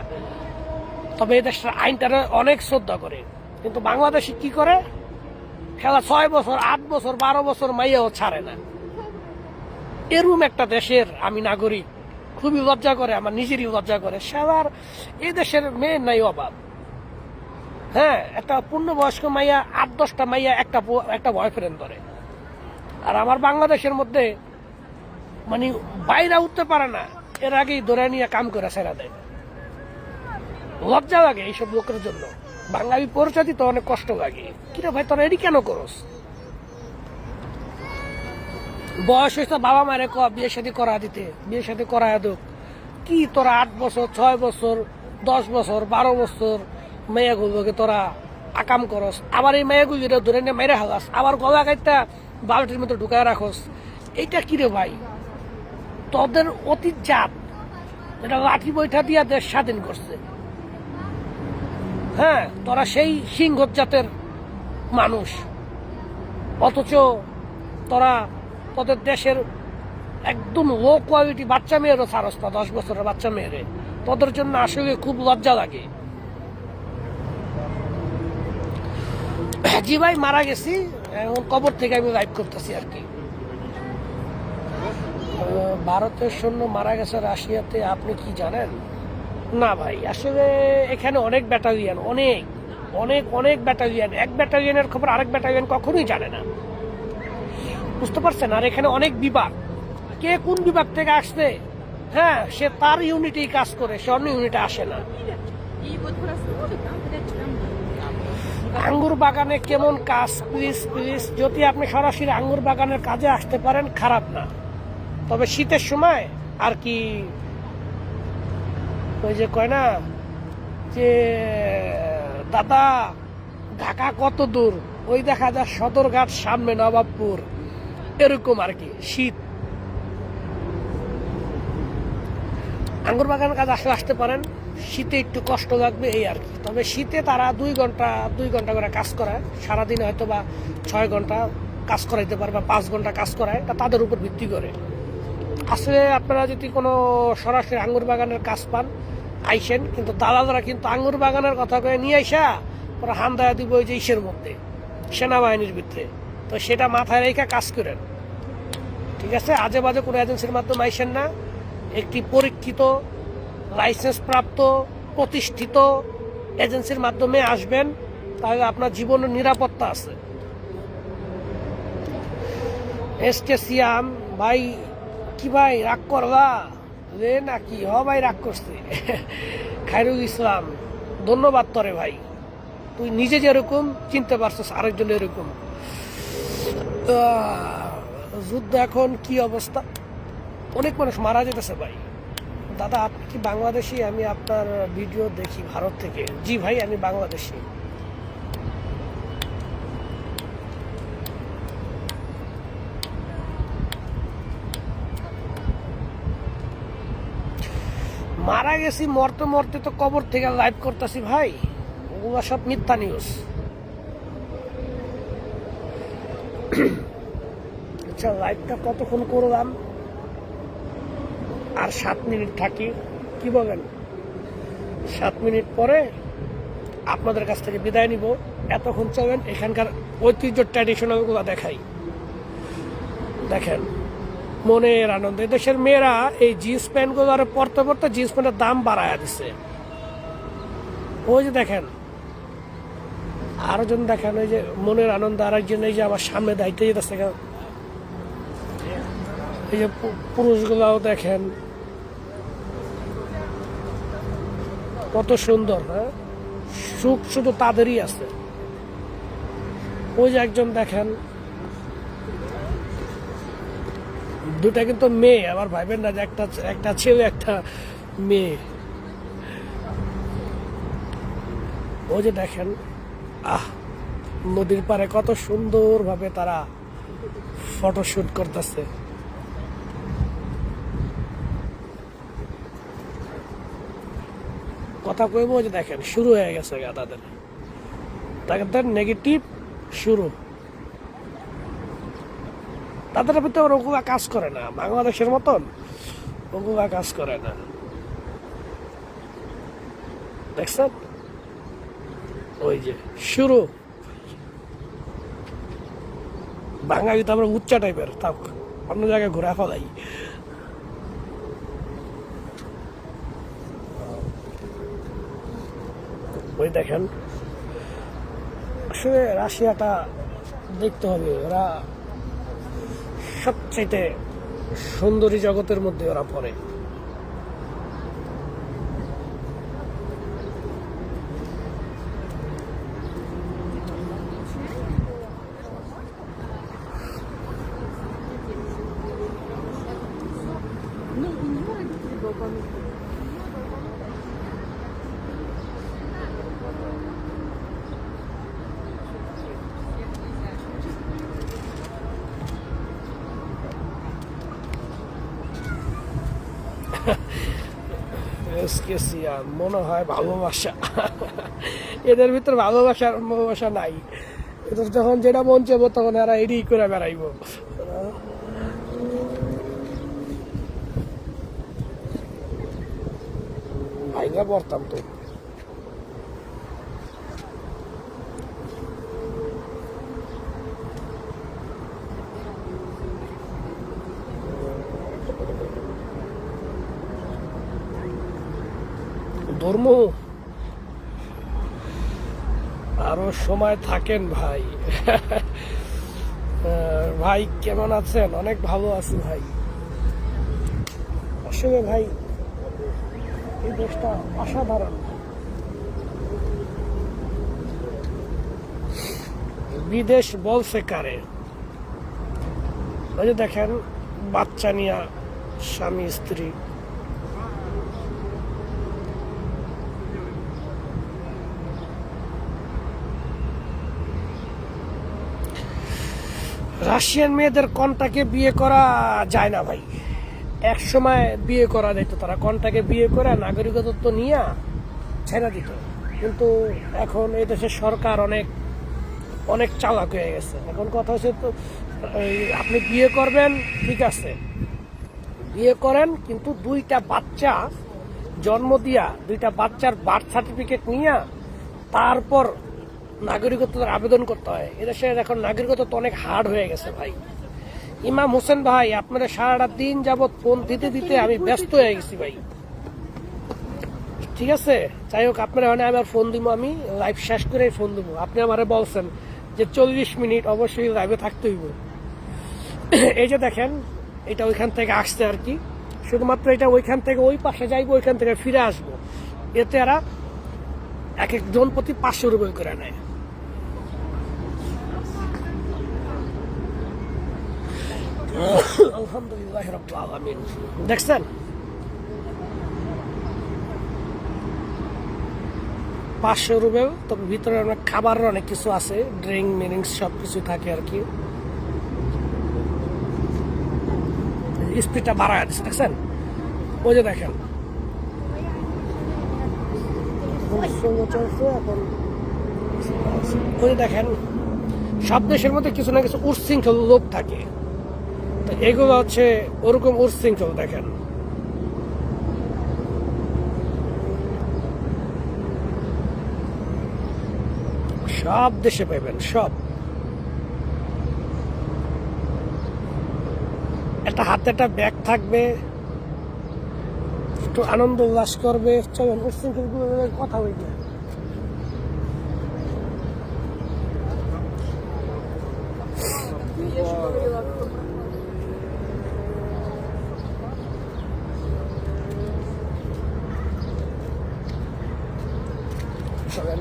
তবে এদেশের আইনটারে অনেক শ্রদ্ধা করে, কিন্তু বাংলাদেশে কি করে, খেলা 6 বছর 8 বছর 12 বছর মাইয়াও ছাড়ে না। এরকম একটা দেশের আমি নাগরিক, খুবই লজ্জা করে, আমার নিজেরই লজ্জা করে। সারার এই দেশের মেয়ের নাই অভাব। হ্যাঁ, একটা পূর্ণবয়স্ক মাইয়া 8-10টা মাইয়া একটা বয়ফ্রেন্ড ধরে, আর আমার বাংলাদেশের মধ্যে মানে বাইরে উঠতে পারে না, এর আগেই ধরে নিয়ে কাম করে ছেড়া দেয়। লজ্জা লাগে এইসব লোকের জন্য। বাঙালি পরিচয় দিতে অনেক কষ্ট লাগে। কিরে ভাই তোরা এটি কেন করস? বয়স হয়েছে বাবা মারে বিয়ে শাদী করা দিতে, বিয়ে শাদী করায় দোক। কি তোরা 8 বছর 6 বছর 10 বছর 12 বছর মেয়েগুলোকে তোরা আকাম করস, আবার এই মেয়েগুলিরা ধরে নিয়ে মেরে হালাস, আবার গলা গাইটা বালতির মতো ঢুকায় রাখস। এইটা কিরে ভাই? তোদের অতীত জাত এটা লাঠি বৈঠা দিয়া দেশ স্বাধীন করছে। হ্যাঁ, তোরা সেই সিংহ জাতের মানুষ, অথচ তোরা তোদের দেশের একদম লো কোয়ালিটি বাচ্চা মেয়েরও ছাড়স না, 10 বছরের বাচ্চা মেয়েরে। তোদের জন্য আসলে খুব লজ্জা লাগে। জি ভাই, মারা গেছি, এখন কবর থেকে আমি লাইভ করতেছি আর কি। ভারতের সৈন্য মারা গেছে রাশিয়াতে, আপনি কি জানেন? না ভাই, আসলে এখানে অনেক ব্যাটালিয়ন, অনেক অনেক অনেক ব্যাটালিয়ন, এক ব্যাটালিয়নের খবর আরেক ব্যাটালিয়ন কখনোই জানে না, বুঝতে পারছেন? আর এখানে অনেক বিভাগ, কে কোন বিভাগ থেকে আসছে, হ্যাঁ, সে তার ইউনিটেই কাজ করে, সে অন্য ইউনিটে আসে না। আঙ্গুর বাগানে কেমন কাজ? প্লিজ প্লিজ, যদি আপনি সরাসরি আঙ্গুর বাগানের কাজে আসতে পারেন খারাপ না, তবে শীতের সময় আর কি, ওই যে কয় না যে দাদা ঢাকা কত দূর, ওই দেখা যায় সদরঘাট সামনে নবাবপুর, এরকম আর কি। শীত আঙ্গুর বাগানের কাজ আসলে আসতে পারেন, শীতে একটু কষ্ট লাগবে এই আর কি। তবে শীতে তারা 2 ঘন্টা করে কাজ করায়, সারাদিনে হয়তো বা 6 ঘন্টা কাজ করাইতে পারে বা 5 ঘন্টা কাজ করায়, তা তাদের উপর ভিত্তি করে। আসলে আপনারা যদি কোনো সরাসরি আঙ্গুর বাগানের কাজ পান আইসেন, কিন্তু দালালরা কিন্তু আঙ্গুর বাগানের কথা কয়ে নিয়ে আইসা ওরা হামদায়া দিব ওই যে ইসের মধ্যে, সেনাবাহিনীর ভিতরে। তো সেটা মাথায় রেখে কাজ করেন, ঠিক আছে? আজে বাজে কোনো এজেন্সির মাধ্যমে আইসেন না, একটি পরীক্ষিত লাইসেন্স প্রাপ্ত প্রতিষ্ঠিত এজেন্সির মাধ্যমে আসবেন, তাহলে আপনার জীবনের নিরাপত্তা আছে। এসকে সিয়াম ভাই, কি ভাই রাগ করলা রে নাকি? হ ভাই, রাগ করছে। খায়রুল ইসলাম, ধন্যবাদ তরে ভাই, তুই নিজে যেরকম চিনতে পারছিস আরেকজন এরকম। যুদ্ধ এখন কি অবস্থা? অনেক মানুষ মারা যেতেছে ভাই। দাদা আপনি কি বাংলাদেশি? আমি আপনার ভিডিও দেখি ভারত থেকে। জি ভাই, আমি বাংলাদেশি। মারা গেছি, মরতে মরতে তো কবর থেকে লাইভ করতেছি ভাই, ওগুলো সব মিথ্যা নিউজ। আচ্ছা, লাইভটা কতক্ষণ করলাম? আর 7 মিনিট থাকি, কি বলেন? 7 মিনিট পরে আপনাদের কাছ থেকে বিদায় নিব। এতক্ষণ চলেন এখানকার ঐতিহ্য ট্র্যাডিশনাল গুলো দেখাই। দেখেন, মনের আনন্দে দেশের মেয়েরা এই জিন্স প্যান্ট গুলো আর পরতে পরতে জিন্স প্যান্টের দাম বাড়ায় দিচ্ছে। ওই যে দেখেন, আরেকজন দেখেন, ওই যে মনের আনন্দ আরেকজন, এই যে আমার সামনে দায়িত্ব যেতেছে, এই যে পুরুষগুলাও দেখেন কত সুন্দর। হ্যাঁ, সুখ শুধু তাদেরই আছে। ওই যে একজন দেখেন, দুটা কিন্তু মেয়ে, আবার ভাইবেন না যে একটা ছেলে একটা মেয়ে। ওই যে দেখেন, নদীর পাড়ে কত সুন্দরভাবে তারা ফটোশুট করতেছে। কথা কইব, যে দেখেন শুরু হয়ে গেছে তাদের নেগেটিভ শুরু। তাদের ভিতরে ওগুলা কাজ করে না, বাংলাদেশের মতন ওগুলা কাজ করে না, দেখছেন? ওই যে শুরু। বাঙালি তো আমরা উচ্চা টাইপের, তা অন্য জায়গায় ঘুরে ফেলাই। ওই দেখেন, আসলে রাশিয়াটা দেখতে হবে, ওরা সবচাইতে সুন্দরী জগতের মধ্যে ওরা পড়ে। এসকেসিয়া মনে হয় ভালোবাসা। এদের ভিতর ভালোবাসা নাই। এদের যখন যেটা মন চাইবো তখন এরা এডি করে বেড়াইব। ভাইগা পড়তাম তো। ধর্ম আরো সময় থাকেন ভাই। ভাই কেমন আছেন? অনেক ভালো আছি ভাই। আসলে ভাই এই দেশটা অসাধারণ। বিদেশ বলছে কারে? ওই যে দেখেন বাচ্চা নিয়ে স্বামী স্ত্রী। রাশিয়ান মেয়েদের কন্টাকে বিয়ে করা যায় না ভাই। এক সময় বিয়ে করা যেত, তারা কন্টাকে বিয়ে করে নাগরিকত্ব নিয়ে ছেড়ে দিত। কিন্তু এখন এই দেশের সরকার অনেক অনেক চালাক হয়ে গেছে। এখন কথা হচ্ছে তো আপনি বিয়ে করবেন, ঠিক আছে, বিয়ে করেন, কিন্তু 2টা বাচ্চা জন্ম দিয়া 2টা বাচ্চার বার্থ সার্টিফিকেট নিয়ে তারপর নাগরিকত্বের আবেদন করতে হয়। এদেশে এখন নাগরিকত্ব অনেক হার্ড হয়ে গেছে ভাই। ইমাম হোসেন ভাই, আপনারা সারাটা দিন যাবৎ ফোন দিতে দিতে আমি ব্যস্ত হয়ে গেছি ভাই। ঠিক আছে, যাই হোক, আপনারা আবার ফোন দিব, আমি লাইভ শেষ করে ফোন দিব। আপনি আমারে বলছেন যে 40 মিনিট অবশ্যই লাইভে থাকতে হইব। এই যে দেখেন, এটা ওইখান থেকে আসছে আর কি, শুধুমাত্র এটা ওইখান থেকে ওই পাশে যাইবো, ওইখান থেকে ফিরে আসবো। এতে এরা এক একজন প্রতি 500 রুপি করে নেয়। আলহামদুলিল্লাহ রাব্বিল আলামিন। দেখছেন, 500 রুপি। তবে ভিতরে অনেক খাবারের অনেক কিছু আছে, ড্রিঙ্ক মিরিংস সব কিছু থাকে আর কি। স্পিডটা বাড়ায় দিচ্ছে, দেখছেন? ওই যে দেখেন, এখন ওই দেখেন, সব দেশের মধ্যে কিছু না কিছু উচ্ছৃঙ্খল লোক থাকে। তো এগুলো হচ্ছে ওরকম উচ্ছৃঙ্খল। দেখেন, সব দেশে পাইবেন, সব। একটা হাতে একটা ব্যাগ থাকবে, একটু আনন্দ উল্লাস করবে। চলেন উচ্ছৃঙ্খল কথা হইবে। চলেন,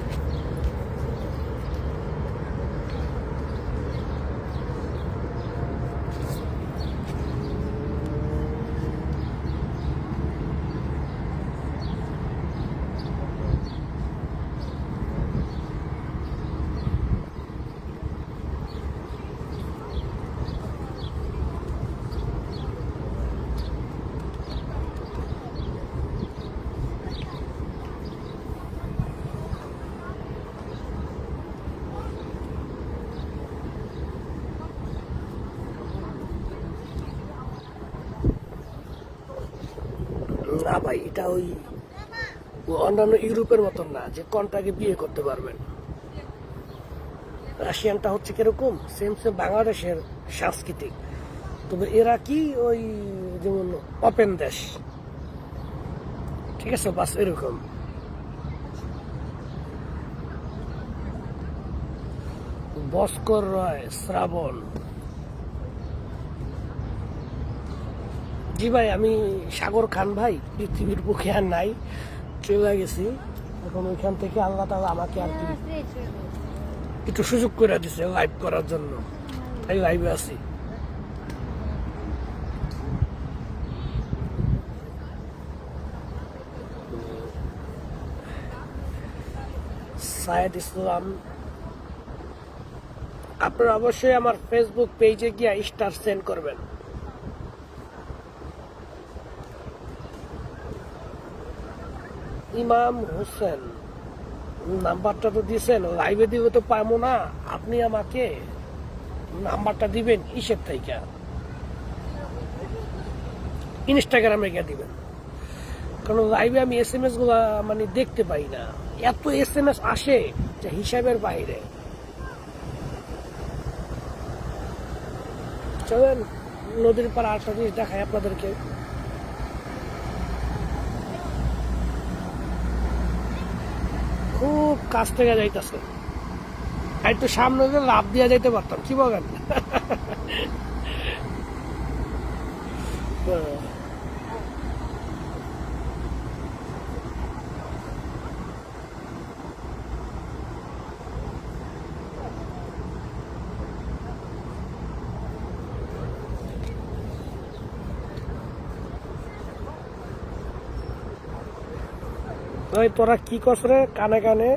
না ভাই, এটা ওই অন্যান্য ইউরোপের মতন না যে কন্টাকে বিয়ে করতে পারবেন। রাশিয়ানটা হচ্ছে কিরকম, সেম বাংলাদেশের সাংস্কৃতিক। তবে এরা কি ওই যেমন ওপেন দেশ, ঠিক আছে, বাস এরকম। ভাস্কর রায়, শ্রাবণ। জি ভাই, আমি সাগর খান ভাই, পৃথিবীর বুকে আর নাই, চলে গেছি। এখন ওইখান থেকে আল্লাহ তাআলা আমাকে আর কি একটু সুযোগ করে দিচ্ছে লাইভ করার জন্য, তাই লাইভে আছি। সায়েদ ইসলাম, আপনারা অবশ্যই আমার ফেসবুক পেজে গিয়ে স্টার সেন্ড করবেন। ইমাম হোসেন, নাম্বারটা তো দিয়েছেন, লাইভে দিবে তো পাবো না, আপনি আমাকে নাম্বারটা দিবেন ইসের থেকে, ইনস্টাগ্রামে গিয়ে দিবেন, কারণ লাইভে আমি SMS গুলা মানে দেখতে পাই না, এত SMS আসে যে হিসাবের বাইরে। চলেন নদীর পাড়ে আরেকটা জিনিস দেখাই আপনাদেরকে। খুব কাছ থেকে যাইতেছে, আর একটু সামনে গিয়ে লাভ দিয়ে যাইতে পারতাম, কি বলেন? ওই তোরা কি করছ রে কানে কানে?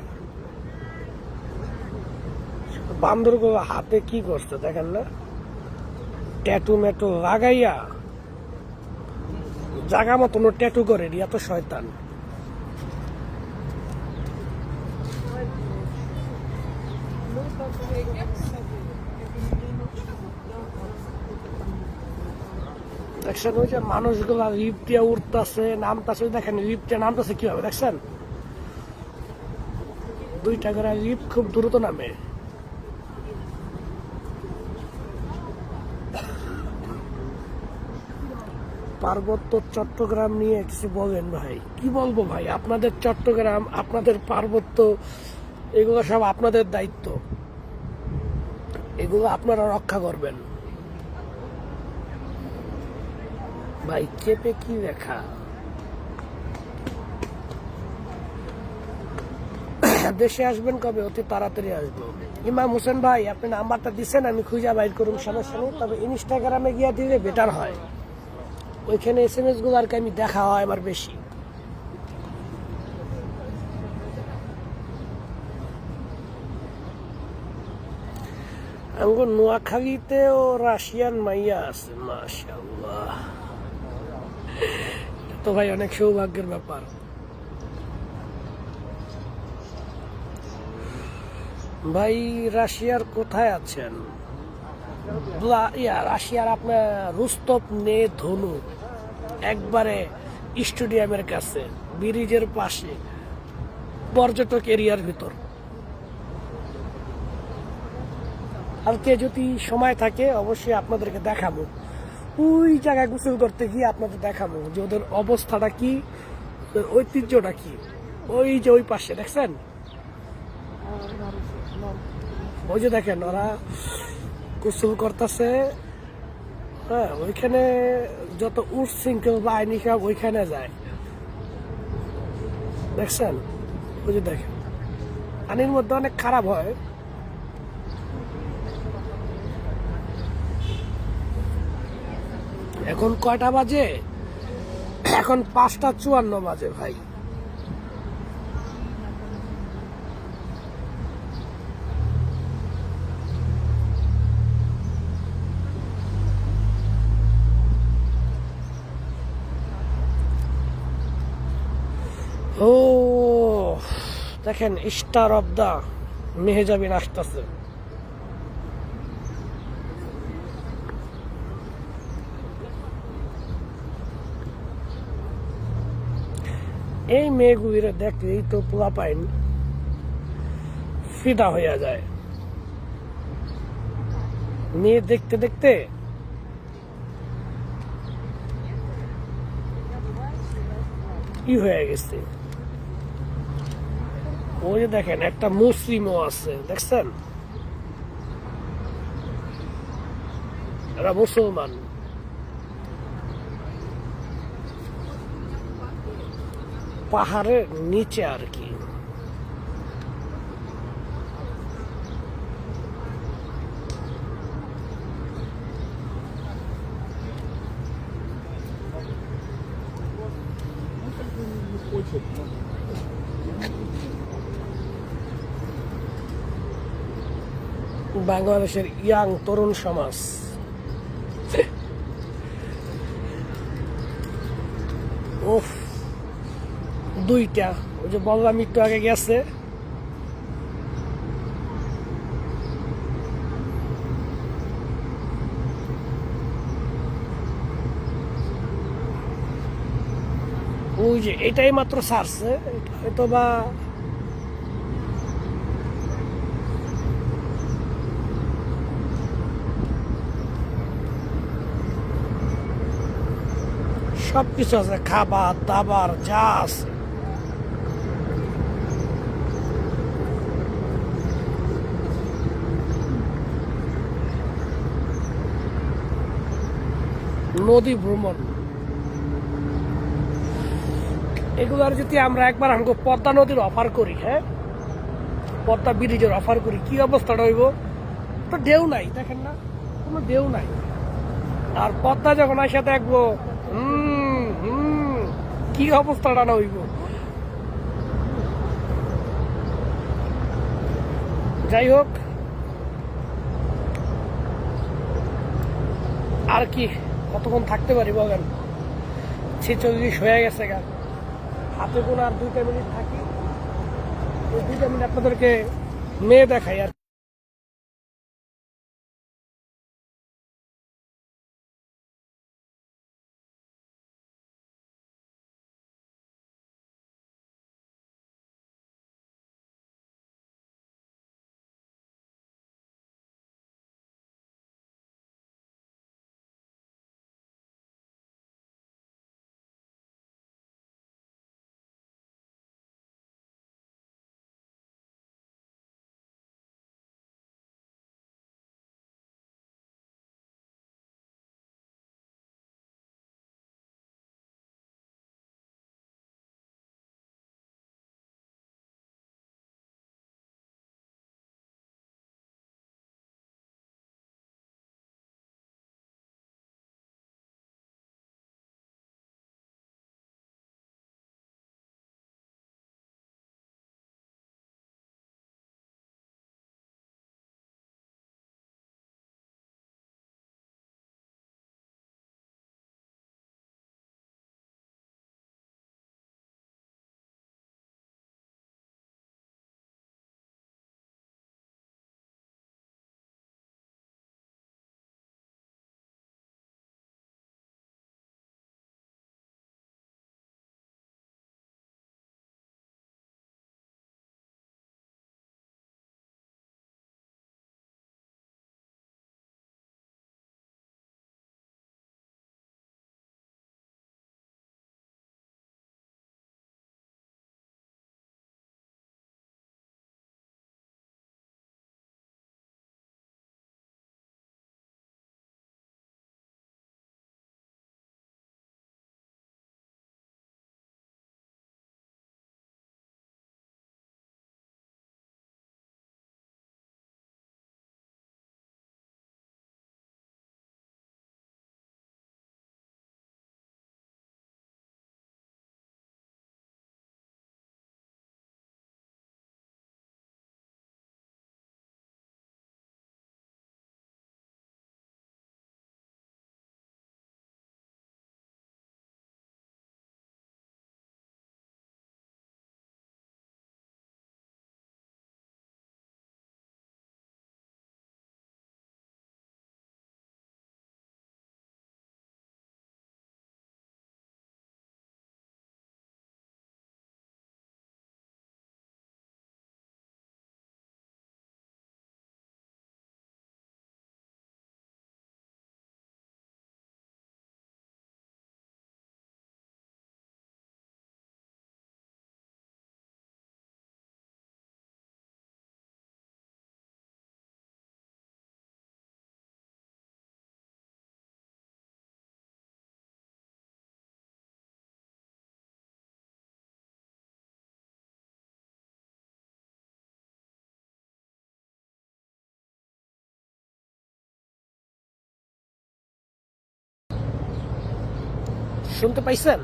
বান্দরগুলো হাতে কি করছে দেখেন না, ট্যাটু ম্যাটু লাগাইয়া জাগা মতন ট্যাটু করে এত শয়তান। দেখছেন ওই যে মানুষগুলা লিফট দিয়ে উঠতেছে নামতেছে, দেখেন লিফট দিয়ে নামতেছে কিভাবে, দেখছেন 2টা করে লিফট খুব দ্রুত নামে। পার্বত্য চট্টগ্রাম নিয়ে কিছু বলেন ভাই। কি বলবো ভাই, আপনাদের চট্টগ্রাম, আপনাদের পার্বত্য, এগুলো সব আপনাদের দায়িত্ব, এগুলো আপনারা রক্ষা করবেন ভাই। চেপে কি লেখা? দেশে আসবেন কবে? অতি তাড়াতাড়ি আসবো। ইমাম হোসেন ভাই আপনি নাম্বারটা দিচ্ছেন, আমি খুঁজে বাইর করুন, সমস্যা নেই, তবে ইনস্টাগ্রামে গিয়ে দিলে বেটার হয়, ওইখানে SMS গুলো আর কি আমি দেখা হয় আমার বেশি। আমগো নোয়াখালীতেও রাশিয়ান মাইয়া আছে, মাশাআল্লাহ, তো ভাই অনেক সৌভাগ্যের ব্যাপার। ভাই রাশিয়ার কোথায় আছেন? রাশিয়ার আপনার রুস্তভ নে ধনু, একবারে স্টেডিয়ামের কাছে, ব্রিজের পাশে, পর্যটক এরিয়ার ভিতর। কালকে যদি সময় থাকে অবশ্যই আপনাদেরকে দেখাবো, ওই জায়গায় গোসল করতে গিয়ে আপনাদের দেখাবো যে ওদের অবস্থাটা কি, ওদের ঐতিহ্যটা কি। ওই যে ওই পাশে দেখছেন, ওই যে দেখেন ওরা গোসল করতেছে, হ্যাঁ, ওইখানে যত উচ্ছৃঙ্খল বাহিনী সব ওইখানে যায়, দেখছেন? ওই যে দেখেন পানির মধ্যে অনেক খারাপ হয়। এখন কয়টা বাজে? এখন 5টা 54 বাজে ভাই। ও দেখেন স্টার অফ দা মেহজাবিন আসতেছে। এই মেয়েগুলিরা দেখলেই তো পোলাপাইন ফিদা হইয়া যায়, মেয়ে দেখতে দেখতে কি হয়ে গেছে। ওই যে দেখেন একটা মুসলিমও আছে, দেখছেন? এরা মুসলমান। পাহাড়ের নিচে আর কি। বাংলাদেশের ইয়াং তরুণ সমাজ উফ 2টা ওই যে বললাম একটু আগে গেছে। ওই যে এটাই মাত্র ছাড়ছে, এটা হয়তো বা সবকিছু আছে, খাবার দাবার যা আছে। নদী ভ্রমণ এগুলার যদি আমরা একবার আমাকে পদ্মা নদীর অফার করি, হ্যাঁ পদ্মা ব্রিজের অফার করি, কি অবস্থাটা হইব? তো ঢেউ নাই, দেখেন না, কোনো ঢেউ নাই। আর পদ্মা যখন আসে দেখবো কি অবস্থাটা না হইব। যাই হোক, আর কি কতক্ষণ থাকতে পারি বলেন? 46 হয়ে গেছে গা, হাতে কোনো আর 2টা মিনিট থাকি, ওই 2টা মিনিট আপনাদেরকে মেয়ে দেখাই আর। শুনতে পাইছেন?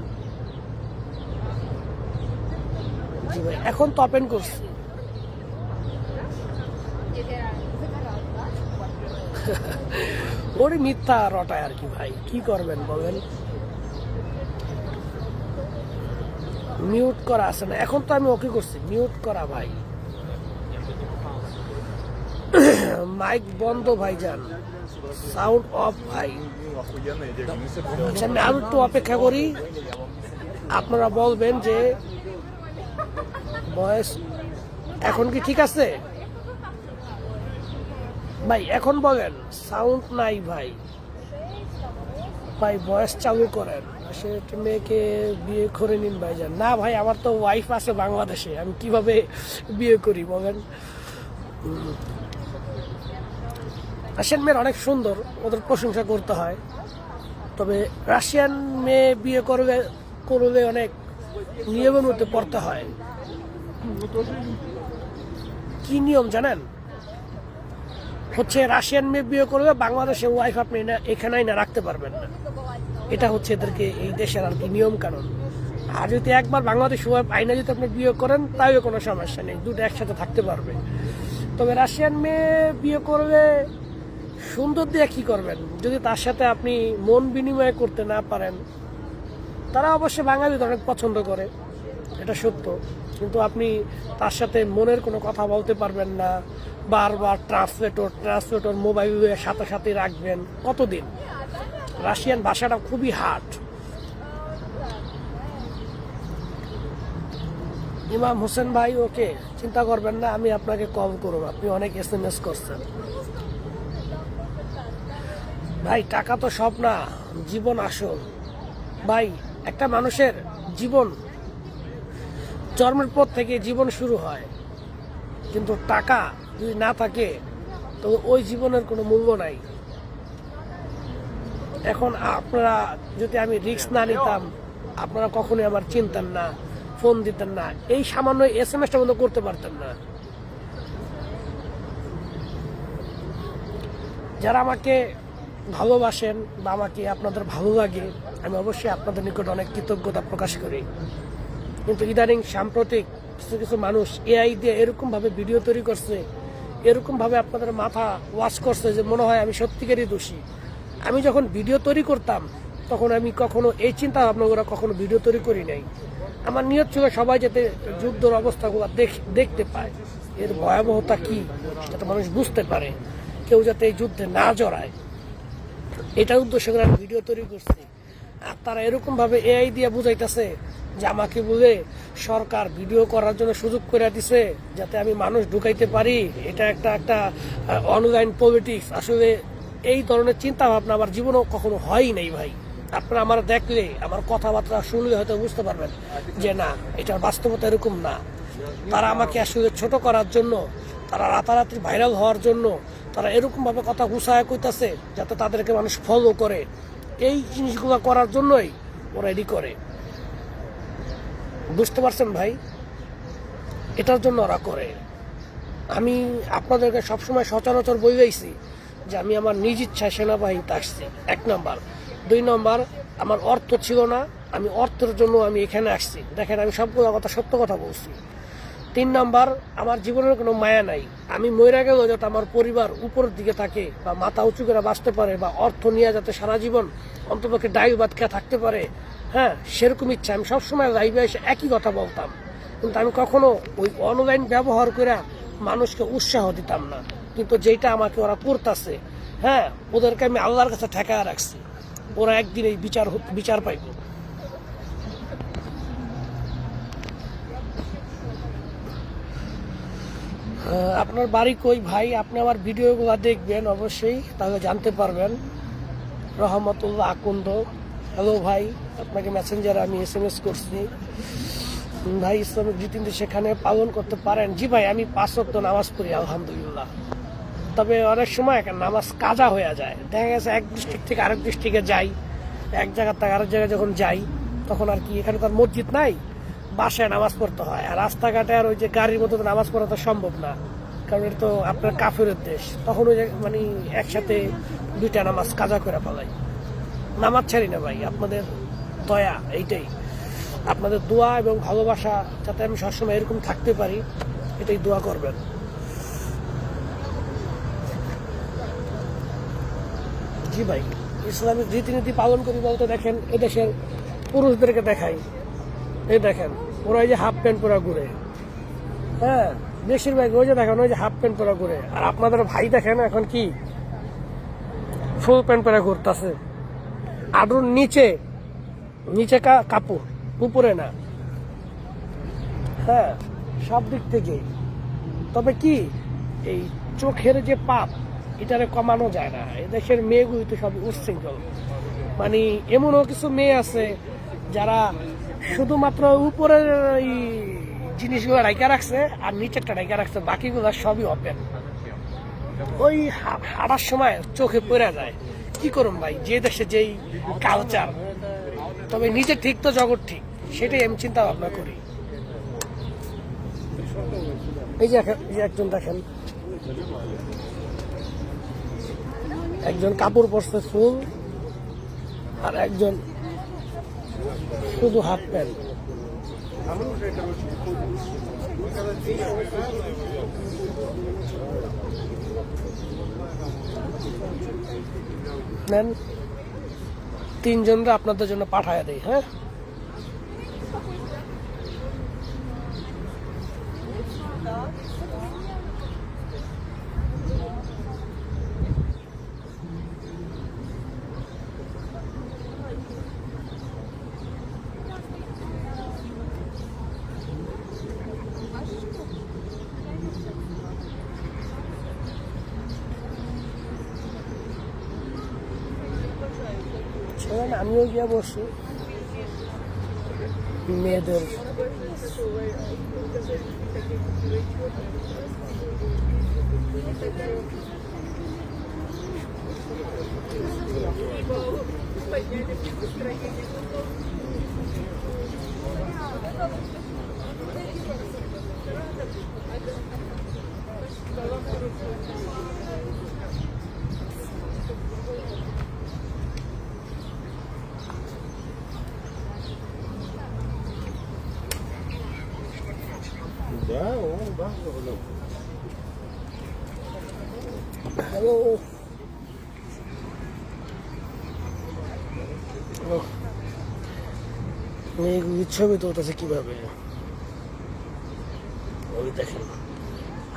জি ভাই, এখন তো ওপেন করছি। ওরে মিথ্যা রটায় আর কি ভাই, কি করবেন বলেন? মিউট করা আছে না, এখন তো আমি ওকে করছি, মিউট করা ভাই। মাইক বন্ধ ভাইজান, সাউন্ড অফ ভাই। আচ্ছা আমি আরো একটু অপেক্ষা করি, আপনারা বলবেন যে ভয়েস এখন কি ঠিক আছে ভাই? এখন বলেন, সাউন্ড নাই ভাই। ভাই ভয়েস চালু করেন, সে একটা মেয়েকে বিয়ে করে নিন ভাইজান। না ভাই, আমার তো ওয়াইফ আছে বাংলাদেশে, আমি কিভাবে বিয়ে করি বলেন? রাশিয়ান মেয়ের অনেক সুন্দর, ওদের প্রশংসা করতে হয়। তবে রাশিয়ান মেয়ে বিয়ে করলে অনেক নিয়মের মধ্যে পড়তে হয়। কি নিয়ম জানেন? হচ্ছে রাশিয়ান মেয়ে বিয়ে করবে, বাংলাদেশে ওয়াইফ আপনি না এখানেই না রাখতে পারবেন না। এটা হচ্ছে এদেরকে এই দেশের আর কি নিয়ম কানুন। আর যদি একবার বাংলাদেশ ওয়াইফ আইনা যদি আপনি বিয়ে করেন, তাইও কোনো সমস্যা নেই, দুটো একসাথে থাকতে পারবে। তবে রাশিয়ান মেয়ে বিয়ে করলে সুন্দর দিয়ে কি করবেন যদি তার সাথে আপনি মন বিনিময় করতে না পারেন? তারা অবশ্যই বাঙালিদের অনেক পছন্দ করে, এটা সত্য, কিন্তু আপনি তার সাথে মনের কোনো কথা বলতে পারবেন না। বারবার ট্রান্সলেটর মোবাইলের সাথে সাথে রাখবেন কতদিন? রাশিয়ান ভাষাটা খুবই হার্ড। ইমাম হোসেন ভাই, ওকে চিন্তা করবেন না, আমি আপনাকে কল করব, আপনি অনেক SMS করছেন ভাই। টাকা তো সব না, জীবন আসল ভাই। একটা মানুষের জীবন জন্মের পর থেকে জীবন শুরু হয়, কিন্তু টাকা যদি না থাকে তো ওই জীবনের কোনো মূল্য নাই। এখন আপনারা যদি আমি রিস্ক না নিতাম, আপনারা কখনোই আমার চিনতেন না, ফোন দিতেন না, এই সামান্য SMS-টা বন্ধ করতে পারতেন না। যারা আমাকে ভালোবাসেন বা আমাকে আপনাদের ভালো লাগে, আমি অবশ্যই আপনাদের নিকট অনেক কৃতজ্ঞতা প্রকাশ করি। কিন্তু ইদানিং সাম্প্রতিক কিছু কিছু মানুষ AI দিয়ে এরকম ভাবে ভিডিও তৈরি করছে, এরকম ভাবে আপনাদের মাথা ওয়াশ করছে যে মনে হয় আমি সত্যিকারই দোষী। আমি যখন ভিডিও তৈরি করতাম তখন আমি কখনো এই চিন্তা ভাবনা করে কখনো ভিডিও তৈরি করি নাই। আমার নিয়ত ছিল সবাই যাতে যুদ্ধের অবস্থাগুলো দেখতে পায়, এর ভয়াবহতা কি, যাতে মানুষ বুঝতে পারে, কেউ যাতে এই যুদ্ধে না জড়ায়, এটার উদ্দেশ্য করে আমি ভিডিও তৈরি করছি। আর তারা এরকম ভাবে AI দিয়ে বুঝাইতেছে যে আমাকে বলে সরকার ভিডিও করার জন্য সুযোগ করে দিছে যাতে আমি মানুষ ঢুকাইতে পারি, এটা একটা অনলাইন পলিটিক্স। আসলে এই ধরনের চিন্তা ভাবনা আমার জীবনেও কখনো হয়ই নাই ভাই। আপনারা আমার দেখলে, আমার কথাবার্তা শুনলে হয়তো বুঝতে পারবেন যে না, এটার বাস্তবতা এরকম না। তারা আমাকে আসলে ছোট করার জন্য, তারা রাতারাতি ভাইরাল হওয়ার জন্য তারা এরকম ভাবে কথা গুছায় কইতাছে যাতে তাদেরকে মানুষ ফলো করে। এই জিনিসগুলো করার জন্যই ওরা এডি করে, বুঝতে পারছেন ভাই? এটার জন্য ওরা করে। আমি আপনাদেরকে সবসময় সচরাচর বলেইছি যে আমি আমার নিজ ইচ্ছায় সেনাবাহিনীতে আসছি, 1 নম্বর। 2 নম্বর, আমার অর্থ ছিল না, আমি অর্থের জন্য আমি এখানে আসছি। দেখেন আমি সবগুলো কথা সত্য কথা বলছি। 3 নম্বর, আমার জীবনের কোনো মায়া নাই। আমি মরে গেলেও যাতে আমার পরিবার উপরের দিকে থাকে বা মাথা উঁচু করে বাঁচতে পারে বা অর্থ নিয়ে যাতে সারা জীবন অন্তপক্ষে ডাইল ভাত খেয়ে থাকতে পারে, হ্যাঁ, সেরকম ইচ্ছা। আমি সবসময় লাইভে এসে একই কথা বলতাম, কিন্তু আমি কখনো ওই অনলাইন ব্যবহার করে মানুষকে উৎসাহ দিতাম না। কিন্তু যেটা আমাকে ওরা করতেছে, হ্যাঁ, ওদেরকে আমি আল্লাহর কাছে ঠেকায় রাখছি। ওরা একদিন এই বিচার পাইব। আপনার বাড়ি কই ভাই? আপনি আমার ভিডিওগুলো দেখবেন অবশ্যই, তাহলে জানতে পারবেন। রহমতুল্লাহ আকুন্দ, হ্যালো ভাই, আপনাকে মেসেঞ্জারে আমি SMS করছি ভাই। ইসলামিক রীতিনীতি সেখানে পালন করতে পারেন? জি ভাই, আমি 5 ওয়াক্ত নামাজ পড়ি আলহামদুলিল্লাহ। তবে অনেক সময় নামাজ কাজা হয়ে যায়, দেখা গেছে এক ডিস্ট্রিক্ট থেকে আরেক ডিস্ট্রিক্টে যাই, এক জায়গা থেকে আরেক জায়গায় যখন যাই তখন আর কি এখানে তো আর মসজিদ নাই, বাসায় নামাজ পড়তে হয়। আর রাস্তাঘাটে আর ওই যে গাড়ির মতো নামাজ পড়া তো সম্ভব না, কারণ এটা তো আপনার কাফেরের দেশ। তখন ওই মানে একসাথে 2টা নামাজ কাজা করে ফেলাই। নামাজ ছাড়ি না ভাই, আপনাদের দয়া এইটাই, আপনাদের দোয়া এবং ভালোবাসা যাতে আমি সবসময় এরকম থাকতে পারি, এটাই দোয়া করবেন। জি ভাই, ইসলামিক রীতিনীতি পালন করি বলতে দেখেন এদেশের পুরুষদেরকে দেখাই, এই দেখেন ওরা ওই যে হাফ প্যান্ট পরা ঘুরে। হ্যাঁ, বেশিরভাগ ওই যে দেখেন ওই যে হাফ প্যান্ট পরা ঘুরে, আর আপনাদের ভাই দেখেন এখন কি ফুল প্যান্ট পরা ঘুরতেছে। আডুর নিচে নিচে কাপড়, উপরে না। হ্যাঁ, সব দিক থেকে। তবে কি এই চোখের যে পাপ, এটারে কমানো যায় না। এদেশের মেয়েগুলি তো সব উচ্ছৃঙ্খল। মানে এমনও কিছু মেয়ে আছে যারা শুধুমাত্র উপরের এই জিনিসগুলো রাইকা রাখছে আর নিচেরটা রাইকা রাখছে, বাকিগুলো সবই ওপেন। ওই হাঁটার সময় চোখে পড়ে যায়। কি করুন ভাই, যে দেশে যেই কালচার। তবে নিজে ঠিক তো জগৎ ঠিক, সেটাই আমি চিন্তা ভাবনা করি। এই যে একজন দেখেন, একজন কাপড় পরছে ফুল, আর একজন শুধু হাফ প্যান্ট। নেন, তিনজনরা আপনাদের জন্য পাঠায় দেয়। হ্যাঁ, আমিও গিয়ে বসি মেয়েদের। Да, он, да, হ্যালো, মেয়েগুলি ছবি তুলতেছে কিভাবে, ওই দেখেন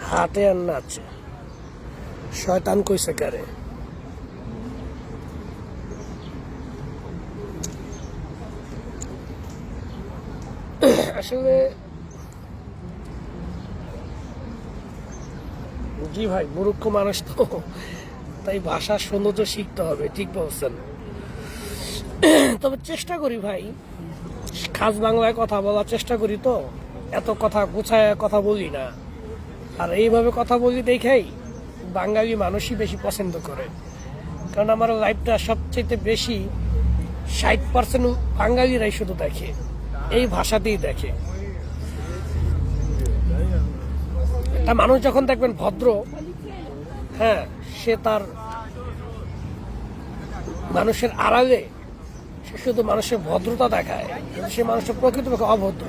হাটে আর নাচে। শয়তান কইছে কারে। আসলে জি ভাই, মূর্খ মানুষ তো, তাই ভাষার সৌন্দর্য শিখতে হবে। ঠিক বলছেন। তবে চেষ্টা করি ভাই, খাস বাংলায় কথা বলার চেষ্টা করি, তো এত কথা গুছায় কথা বলি না। আর এইভাবে কথা বলি দেখাই বাঙালি মানুষই বেশি পছন্দ করে। কারণ আমার লাইফটা সবচেয়ে বেশি 60% বাঙালিরাই শুধু দেখে, এই ভাষাতেই দেখে। একটা মানুষ যখন দেখবেন ভদ্র, হ্যাঁ, সে তার মানুষের আড়ালে সে শুধু মানুষের ভদ্রতা দেখায়, কিন্তু সে মানুষের প্রকৃতপক্ষে অভদ্র।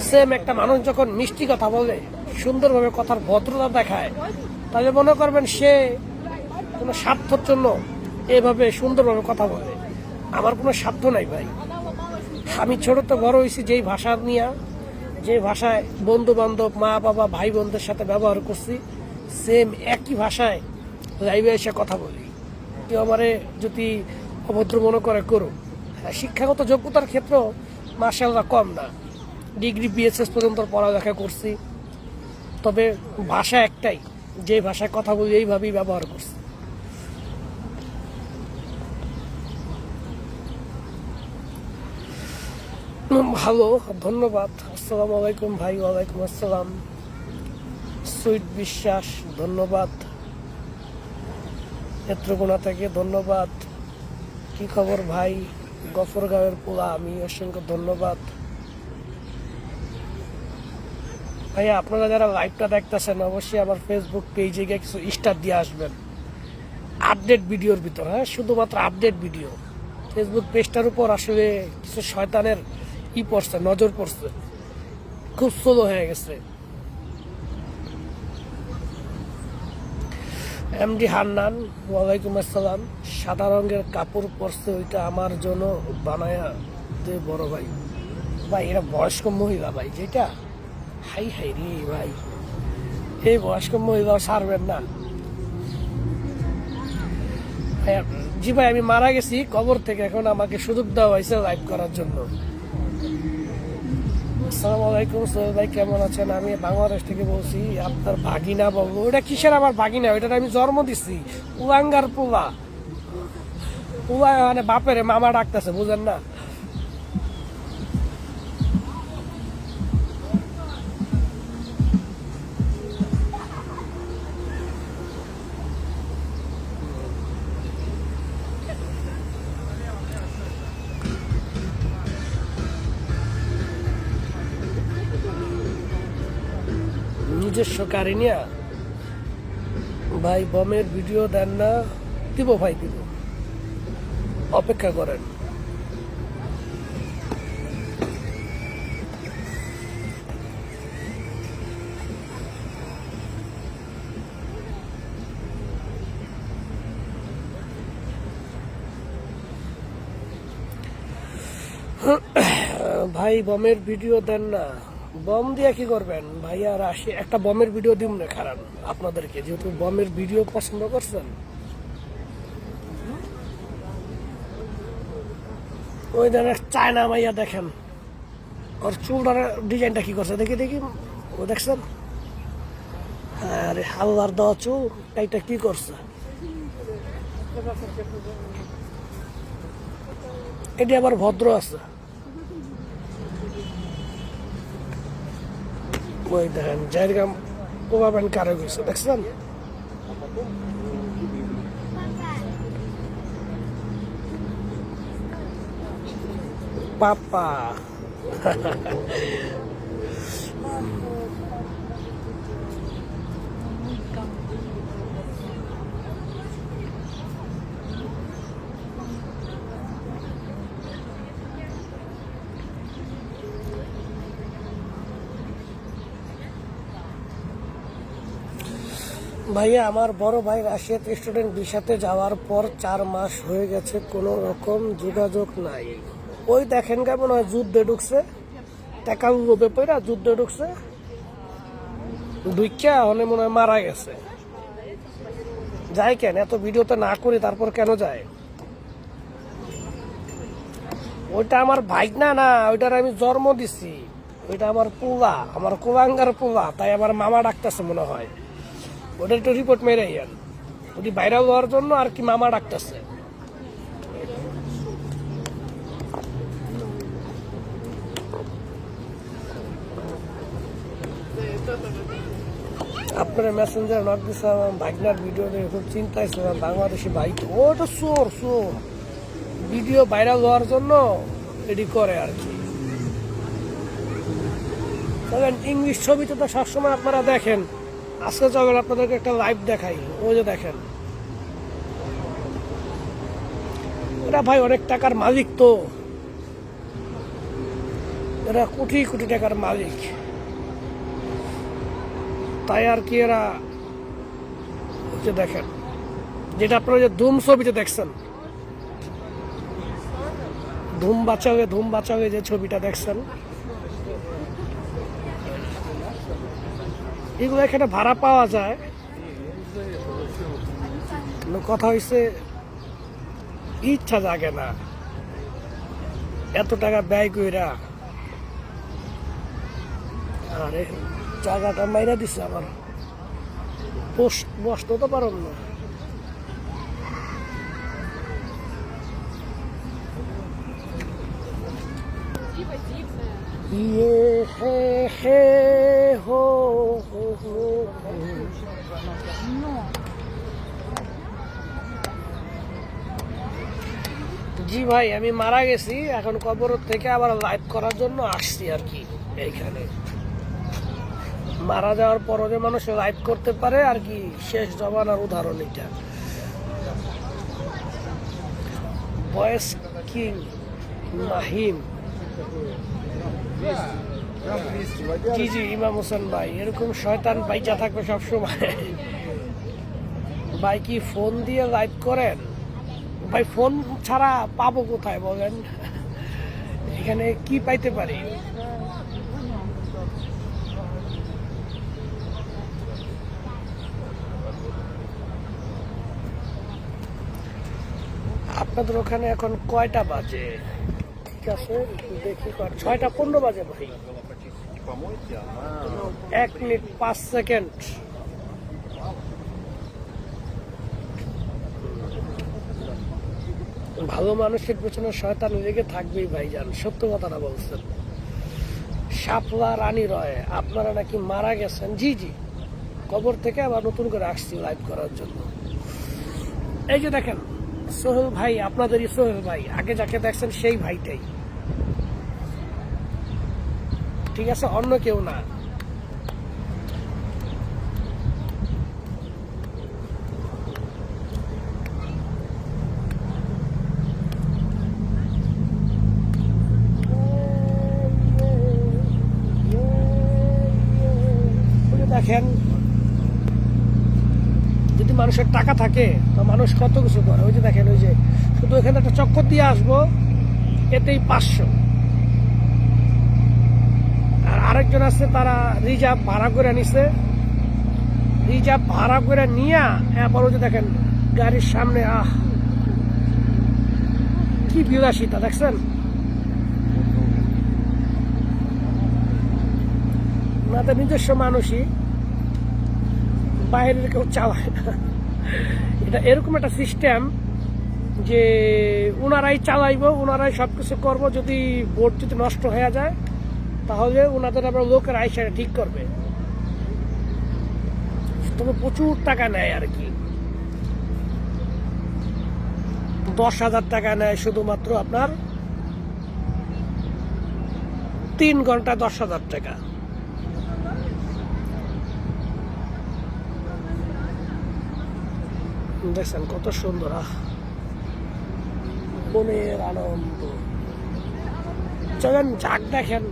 সেম একটা মানুষ যখন মিষ্টি কথা বলে, সুন্দরভাবে কথার ভদ্রতা দেখায়, তাহলে মনে করবেন সে কোনো স্বার্থের জন্য এভাবে সুন্দরভাবে কথা বলে। আমার কোনো স্বার্থ নাই ভাই। আমি ছোট তো বড় হয়েছি যেই ভাষা নিয়ে, যে ভাষায় বন্ধু বান্ধব, মা বাবা, ভাই বোনদের সাথে ব্যবহার করছি, সেম একই ভাষায় লাইভে এসে কথা বলি। কেউ আমারে যদি অভদ্র মনে করে করুক। শিক্ষাগত যোগ্যতার ক্ষেত্রেও মাশাআল্লাহ কম না, ডিগ্রি বিএসএস পর্যন্ত পড়ালেখা করছি। তবে ভাষা একটাই, যে ভাষায় কথা বলি এইভাবেই ব্যবহার করছি। ভালো, ধন্যবাদ। আসসালামু আলাইকুম ভাই। ওয়ালাইকুম আসসালাম। সুইট বিশ্বাস, ধন্যবাদ। নেত্রকোনা থেকে ধন্যবাদ। কি খবর ভাই? গফরগাঁওয়ের পোলা, আমি অসংখ্য ধন্যবাদ। ভাইয়া, আপনারা যারা লাইভটা দেখতেছেন, অবশ্যই আমার ফেসবুক পেজে গিয়ে কিছু স্টার দিয়ে আসবেন আপডেট ভিডিওর ভিতর। হ্যাঁ, শুধুমাত্র আপডেট ভিডিও। ফেসবুক পেজটার উপর আসলে কিছু শয়তানের পড়ছে, নজর পড়ছে, খুব স্লো হয়ে গেছে। এমডি হান্নান, ওয়ালাইকুম আসসালাম। সাদা রঙের কাপড় পরছে, ওইটা আমার জন্য বানায়া দে বড় ভাই। ভাই এরা বয়স্ক মহিলা ভাই, যেটা হাই হাই রে ভাই, এই বয়স্ক মহিলা ছাড়বেন না। জি ভাই, আমি মারা গেছি কবর থেকে, এখন আমাকে সুযোগ দেওয়া হয়েছে লাইভ করার জন্য। আসসালামু আলাইকুম সোহেল ভাই, কেমন আছেন? আমি বাংলাদেশ থেকে বলছি। আপনার ভাগিনা বলবো, ওটা কিসের আমার ভাগিনা? ওইটা আমি জন্ম দিছি। উলাঙ্গার পোলা, পোলা মানে বাপের মামা ডাকতেছে, বুঝেন না? নিজস্ব গাড়ি নিয়ে ভাই বমের ভিডিও দেন না? দিব ভাই, দিব, অপেক্ষা করেন। ভাই বমের ভিডিও দেন না? বম দিয়ে কি করবেন ভাই? আর আসি একটা বমের ভিডিও দিব না খারাপ আপনাদেরকে, যেহেতু বমের ভিডিও পছন্দ করছেন। ওই ধরনের চায়না মাইয়া দেখেন, ওর চুলটার ডিজাইনটা কি করছে, দেখি দেখি, ও দেখছেন? আরে হালদার দেওয়া চুল, এইটা কি করছে? এটি আবার ভদ্র আছে। ওই দেখেন জায়গা পোলাবেন কারে গেছে, দেখছেন? পাপা ভাইয়া, আমার বড় ভাই রাশিয়াতে স্টুডেন্ট ভিসাতে যাওয়ার পর 4 মাস হয়ে গেছে, কোনো রকম যোগাযোগ নাই। ওই দেখেন কেমন হয় যুদ্ধে ঢুকছে, টাকা লোভে পড়া যুদ্ধে ঢুকছে, দুইটা হনে মনে হয় মারা গেছে। যায় কেন? এত ভিডিওতে না করি তারপর কেন যায়? ওইটা আমার ভাই না, না ওইটার আমি জন্ম দিছি, ওইটা আমার পোলা, আমার কুলাঙ্গার পোলা, তাই আমার মামা ডাকতেছে মনে হয়। ওটা একটু রিপোর্ট মেরে যান, ওটি ভাইরাল হওয়ার জন্য আর কি মামা ডাকতেছে। আপনার মেসেঞ্জার নক দিচ্ছে, আমার ভাগনার ভিডিও দেখে খুব চিন্তায় ছিলাম, বাংলাদেশি ভাই তো, ও তো চোর চোর, ভিডিও ভাইরাল হওয়ার জন্য এটি করে আর কি। ইংলিশ ছবিতে তো সবসময় আপনারা দেখেন। আজকে চলেন আপনাদেরকে একটা লাইভ দেখাই, ওই যে দেখেন, এরা ভাই অনেক টাকার মালিক, তো এরা কোটি কোটি টাকার মালিক, তাই আর কি এরা যে দেখেন, যেটা আপনারা যে ধুম ছবিতে দেখছেন, ধুম বাঁচাবে যে ছবিটা দেখছেন, এগুলো এখানে ভাড়া পাওয়া যায়। কথা হয়েছে ইচ্ছা জাগে না এত টাকা ব্যয় কইরা। আরে জায়গাটা মাইরা দিছে আমার, বসতে তো পারো না। ইয়ে হে হে হো হো হো। জি ভাই, আমি মারা গেছি, এখন কবর থেকে আবার লাইভ করার জন্য আসছি আর কি। এইখানে মারা যাওয়ার পরও যে মানুষ লাইভ করতে পারে আর কি, শেষ জমানার উদাহরণ এটা। বয়েস কিং মাহিম, জি জি ইমাম হোসেন ভাই, এরকম শয়তান বাইচা থাকবে সবসময়। ভাই কি ফোন দিয়ে লাইভ করেন? ভাই ফোন ছাড়া পাবো কোথায় বলেন? এখানে কি পাইতে পারি? আপনাদের ওখানে এখন কয়টা বাজে? ঠিক আছে, একটু দেখি। 6:15 বাজে ভাই। 1 মিনিট 5 সেকেন্ড। ভালো মানুষের পেছনে শয়তান লেগে থাকবেই ভাইজান, সত্য কথাটা বলছেন। শাপলা রানী রয়, আপনারা নাকি মারা গেছেন? জি জি, কবর থেকে আবার নতুন করে আসছি লাইভ করার জন্য। এই যে দেখেন সোহেল ভাই, আপনাদেরই সোহেল ভাই, আগে যাকে দেখছেন সেই ভাইটাই, ঠিক আছে, অন্য কেউ না। দেখেন, যদি মানুষের টাকা থাকে তো মানুষ কত কিছু করে। ওই যে দেখেন, ওই যে শুধু এখানে একটা চক্কর দিয়ে আসবো, এতেই 500। আর আরেকজন আছে, তারা রিজার্ভ ভাড়া করে নিছে, রিজার্ভ ভাড়া করে নিয়ে এরপর ওই যে দেখেন গাড়ির সামনে, কি বিলাসিতা দেখছেন। ওনাদের নিজস্ব মানুষই, বাইরের কেউ চালায় না। এটা এরকম একটা সিস্টেম যে ওনারাই চালাইবো, ওনারাই সবকিছু করবো। যদি বোট যদি নষ্ট হয়ে যায় তাহলে ওনাদের আবার লোকের আইসা ঠিক করবে। তবে প্রচুর টাকা নেয় আর কি, 10,000 টাকা নেয় শুধুমাত্র আপনার 3 ঘন্টা, 10,000 টাকা। দেখছেন কত সুন্দর, মনের আনন্দ। চলেন ঝাঁক দেখেন,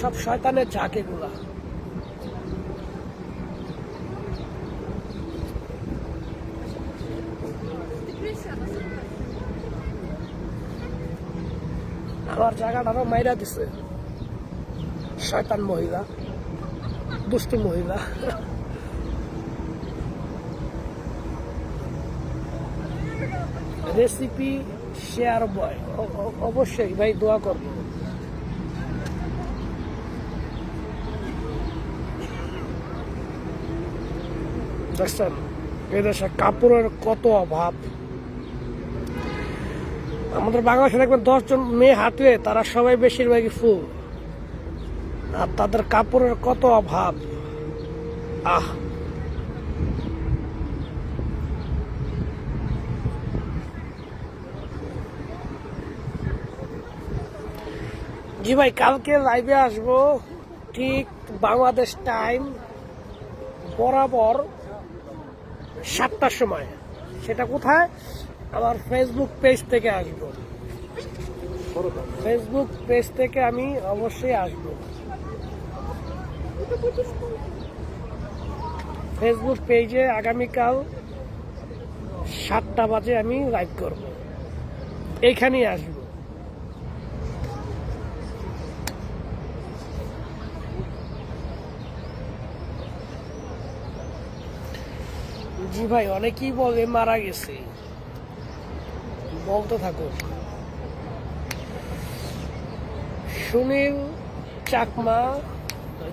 সব শয়তানের ঝাঁক এগুলা। আমার জায়গাটারও মাইরা দিছে শয়তান মহিলা, দুষ্টু মহিলা। রেসিপি শেয়ার বয়, অবশ্যই ভাই, দোয়া করবো। দেখছেন এদেশে কাপড়ের কত অভাব। আমাদের বাংলাদেশে দেখবেন 10 জন মেয়ে হাঁটলে তারা সবাই বেশিরভাগই ফুল, আর তাদের কাপড়ের কত অভাব। জি ভাই, কালকে লাইভে আসবো ঠিক বাংলাদেশ টাইম বরাবর 7টার সময়। সেটা কোথায়? আমার ফেসবুক পেজ থেকে আসবো। ফেসবুক পেজ থেকে আমি অবশ্যই আসবো। ফেসবুক পেজে আগামীকাল 7টা বাজে আমি লাইভ করব, এইখানেই আসবো। জি ভাই, অনেকেই বলে মারা গেছে, বলতে থাকো। সুনীল চাকমা,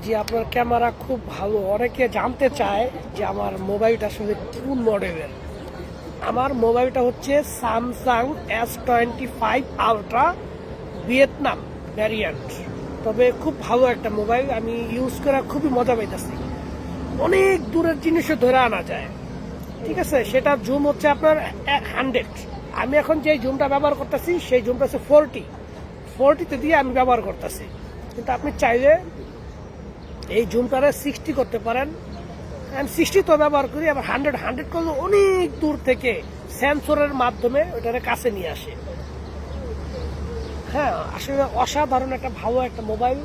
জি আপনার ক্যামেরা খুব ভালো। অনেকে জানতে চায় যে আমার মোবাইলটা আসলে কোন মডেলের। আমার মোবাইলটা হচ্ছে Samsung S25 ultra Vietnam variant. তবে খুব ভালো একটা মোবাইল, আমি ইউজ করে খুবই মজা পাইতেছি। অনেক দূরের জিনিসও ধরে আনা যায়, ঠিক আছে। সেটা জুম হচ্ছে আপনার 100। আমি এখন যে জুমটা ব্যবহার করতেছি সেই জুমটা হচ্ছে 40তে দিয়ে আমি ব্যবহার করতেছি। কিন্তু আপনি চাইলে এই জুমটারে 60 করতে পারেন। আমি 60 তো ব্যবহার করি, আবার 100 করলে অনেক দূর থেকে সেন্সরের মাধ্যমে ওটারে কাছে নিয়ে আসে। হ্যাঁ, আসলে অসাধারণ একটা ভালো একটা মোবাইল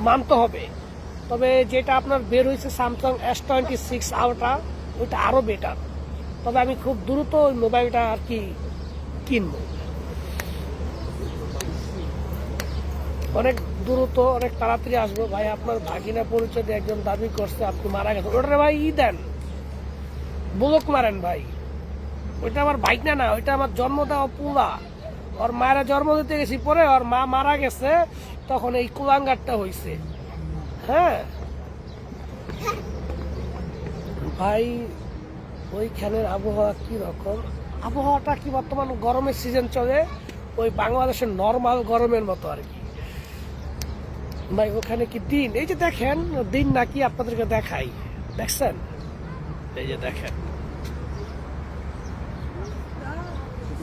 মানতে হবে। তবে যেটা আপনার বের হয়েছে স্যামসাং S26 আলট্রা, ওইটা আরো বেটার। তবে আমি খুব দ্রুত ওই মোবাইলটা আর কি কিনবো। অনেক দ্রুত অনেক তাড়াতাড়ি আসবো ভাই। আপনার ভাগিনা পরিচয় দিয়ে একজন দাবি করছে আপনি মারা গেছেন। ওটা ভাই দেন, বুলক মারেন ভাই। ওইটা আমার ভাগনা না, ওইটা আমার জন্ম দেওয়া পুলা। ওর মায়েরা জন্ম দিতে গেছি, পরে ওর মা মারা গেছে, তখন এই কুলাঙ্গারটা হইছে। হ্যাঁ ভাই, ওইখানের আবহাওয়া কি রকম? আবহাওয়াটা কি বর্তমান গরমের সিজন চলে, ওই বাংলাদেশের নর্মাল গরমের মতো আর কি ভাই। ওখানে কি দিন, এই যে দেখেন দিন নাকি, আপনাদেরকে দেখাই, দেখছেন? এই যে দেখেন,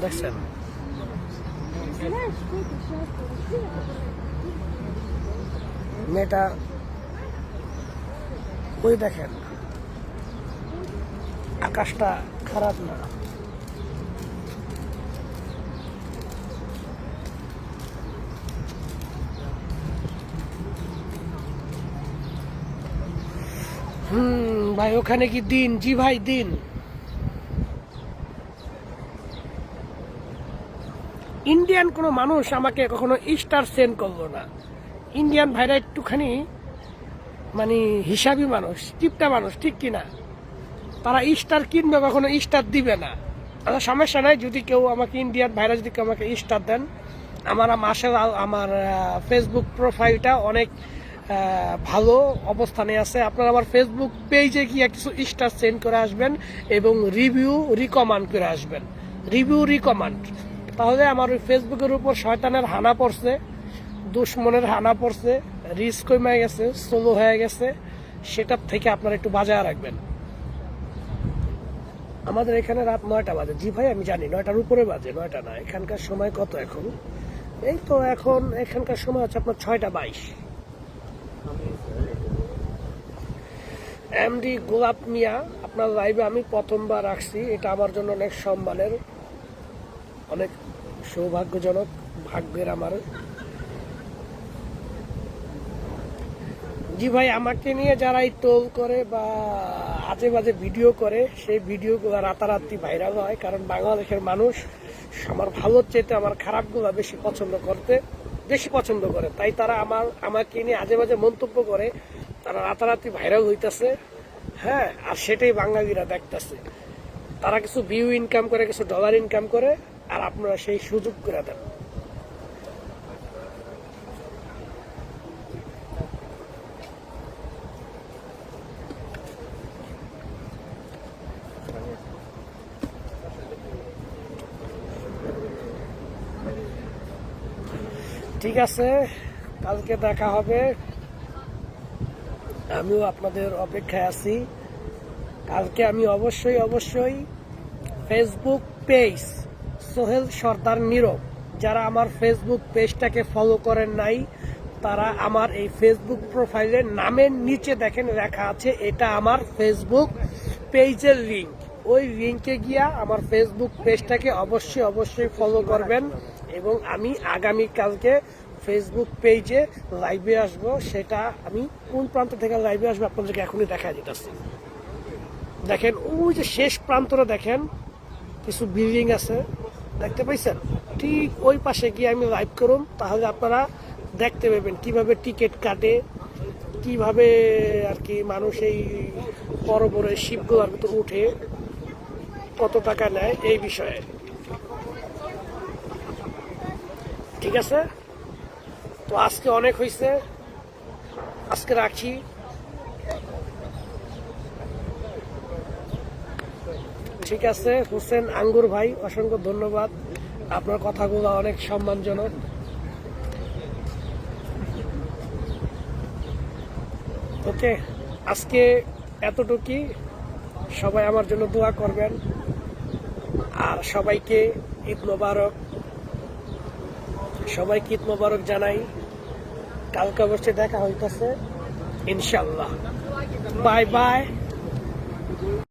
দেখছেন মেয়েটা, ওই দেখেন আকাশটা খারাপ না। ভাই ওখানে কি দিন? জি ভাই দিন। ইন্ডিয়ান কোনো মানুষ আমাকে কখনো স্টার সেন্ড করলো না। ইন্ডিয়ান ভাইরা একটুখানি মানে হিসাবি মানুষ, টিপটা মানুষ, ঠিক কিনা? তারা স্টার কিনবে, কখনো স্টার দিবে না। আচ্ছা সমস্যা নাই, যদি কেউ আমাকে ইন্ডিয়ান ভাইরা যদি কেউ আমাকে স্টার দেন, আমার আমার ফেসবুক প্রোফাইলটা অনেক ভালো অবস্থানে আছে। আপনারা আমার ফেসবুক পেজে গিয়ে কিছু স্টার সেন্ড করে আসবেন এবং রিভিউ রিকমেন্ড করে আসবেন, রিভিউ রিকমেন্ড। তাহলে আমার ওই ফেসবুকের উপর শয়তানের হানা পড়ছে, দুশ্মনের হানা পড়ছে, রিস্ক কমে গেছে, স্লো হয়ে গেছে, সেটার থেকে আপনারা একটু বাজায় রাখবেন। আমাদের এখানে রাত 9টা বাজে। জি ভাই আমি জানি 9টার উপরে বাজে, 9টা না। এখানকার সময় কত এখন? এই তো এখন এখানকার সময় হচ্ছে আপনার 6টা 22। এমডি গোলাপ মিয়া আপনার লাইভে আমি প্রথমবার আসছি, এটা আমার জন্য অনেক সম্মানের, অনেক সৌভাগ্যজনক, ভাগ্যের আমার। জি ভাই, আমাকে নিয়ে যারা এই টোল করে বা আজে বাজে ভিডিও করে, সেই ভিডিওগুলো রাতারাতি ভাইরাল হয়, কারণ বাংলাদেশের মানুষ আমার ভালোর চাইতে আমার খারাপগুলো বেশি পছন্দ করে। তাই তারা আমাকে নিয়ে আজে বাজে মন্তব্য করে, তারা রাতারাতি ভাইরাল হইতেছে। হ্যাঁ, আর সেটাই বাঙালিরা দেখতেছে। তারা কিছু ভিউ ইনকাম করে, কিছু ডলার ইনকাম করে, আর আপনারা সেই সুযোগ করে দেন। ঠিক আছে, কালকে দেখা হবে। আমিও আপনাদের অপেক্ষায় আছি। কালকে আমি অবশ্যই ফেসবুক পেজ সোহেল সর্দার নীরব, যারা আমার ফেসবুক পেজটাকে ফলো করেন নাই, তারা আমার এই ফেসবুক প্রোফাইলের নামের নিচে দেখেন লেখা আছে, এটা আমার ফেসবুক পেজের লিঙ্ক। ওই লিঙ্কে গিয়া আমার ফেসবুক পেজটাকে অবশ্যই ফলো করবেন। এবং আমি আগামীকালকে ফেসবুক পেজে লাইভে আসব। সেটা আমি কোন প্রান্ত থেকে লাইভে আসবো আপনাদেরকে এখনই দেখা দিতেছি। দেখেন ওই যে শেষ প্রান্তটা দেখেন, কিছু বিল্ডিং আছে, দেখতে পাইছেন? ঠিক ওই পাশে গিয়ে আমি লাইভ করুম, তাহলে আপনারা দেখতে পাবেন কিভাবে টিকিট কাটে, কিভাবে আর কি মানুষ এই বড় বড় শিপগুলোর ভিতর উঠে, কত টাকা নেয় এই বিষয়ে। ঠিক আছে, তো আজকে অনেক হয়েছে, আজকে রাখি। ঠিক আছে, হোসেন আঙ্গুর ভাই অসংখ্য ধন্যবাদ, আপনার কথাগুলো অনেক সম্মানজনক। ওকে, আজকে এতটুকুই। সবাই আমার জন্য দোয়া করবেন, আর সবাইকে ঈদ মোবারক, সবাইকে ঈদ মোবারক জানাই। কালকে অবশ্যই দেখা হইতেছে ইনশাল্লাহ। Bye bye.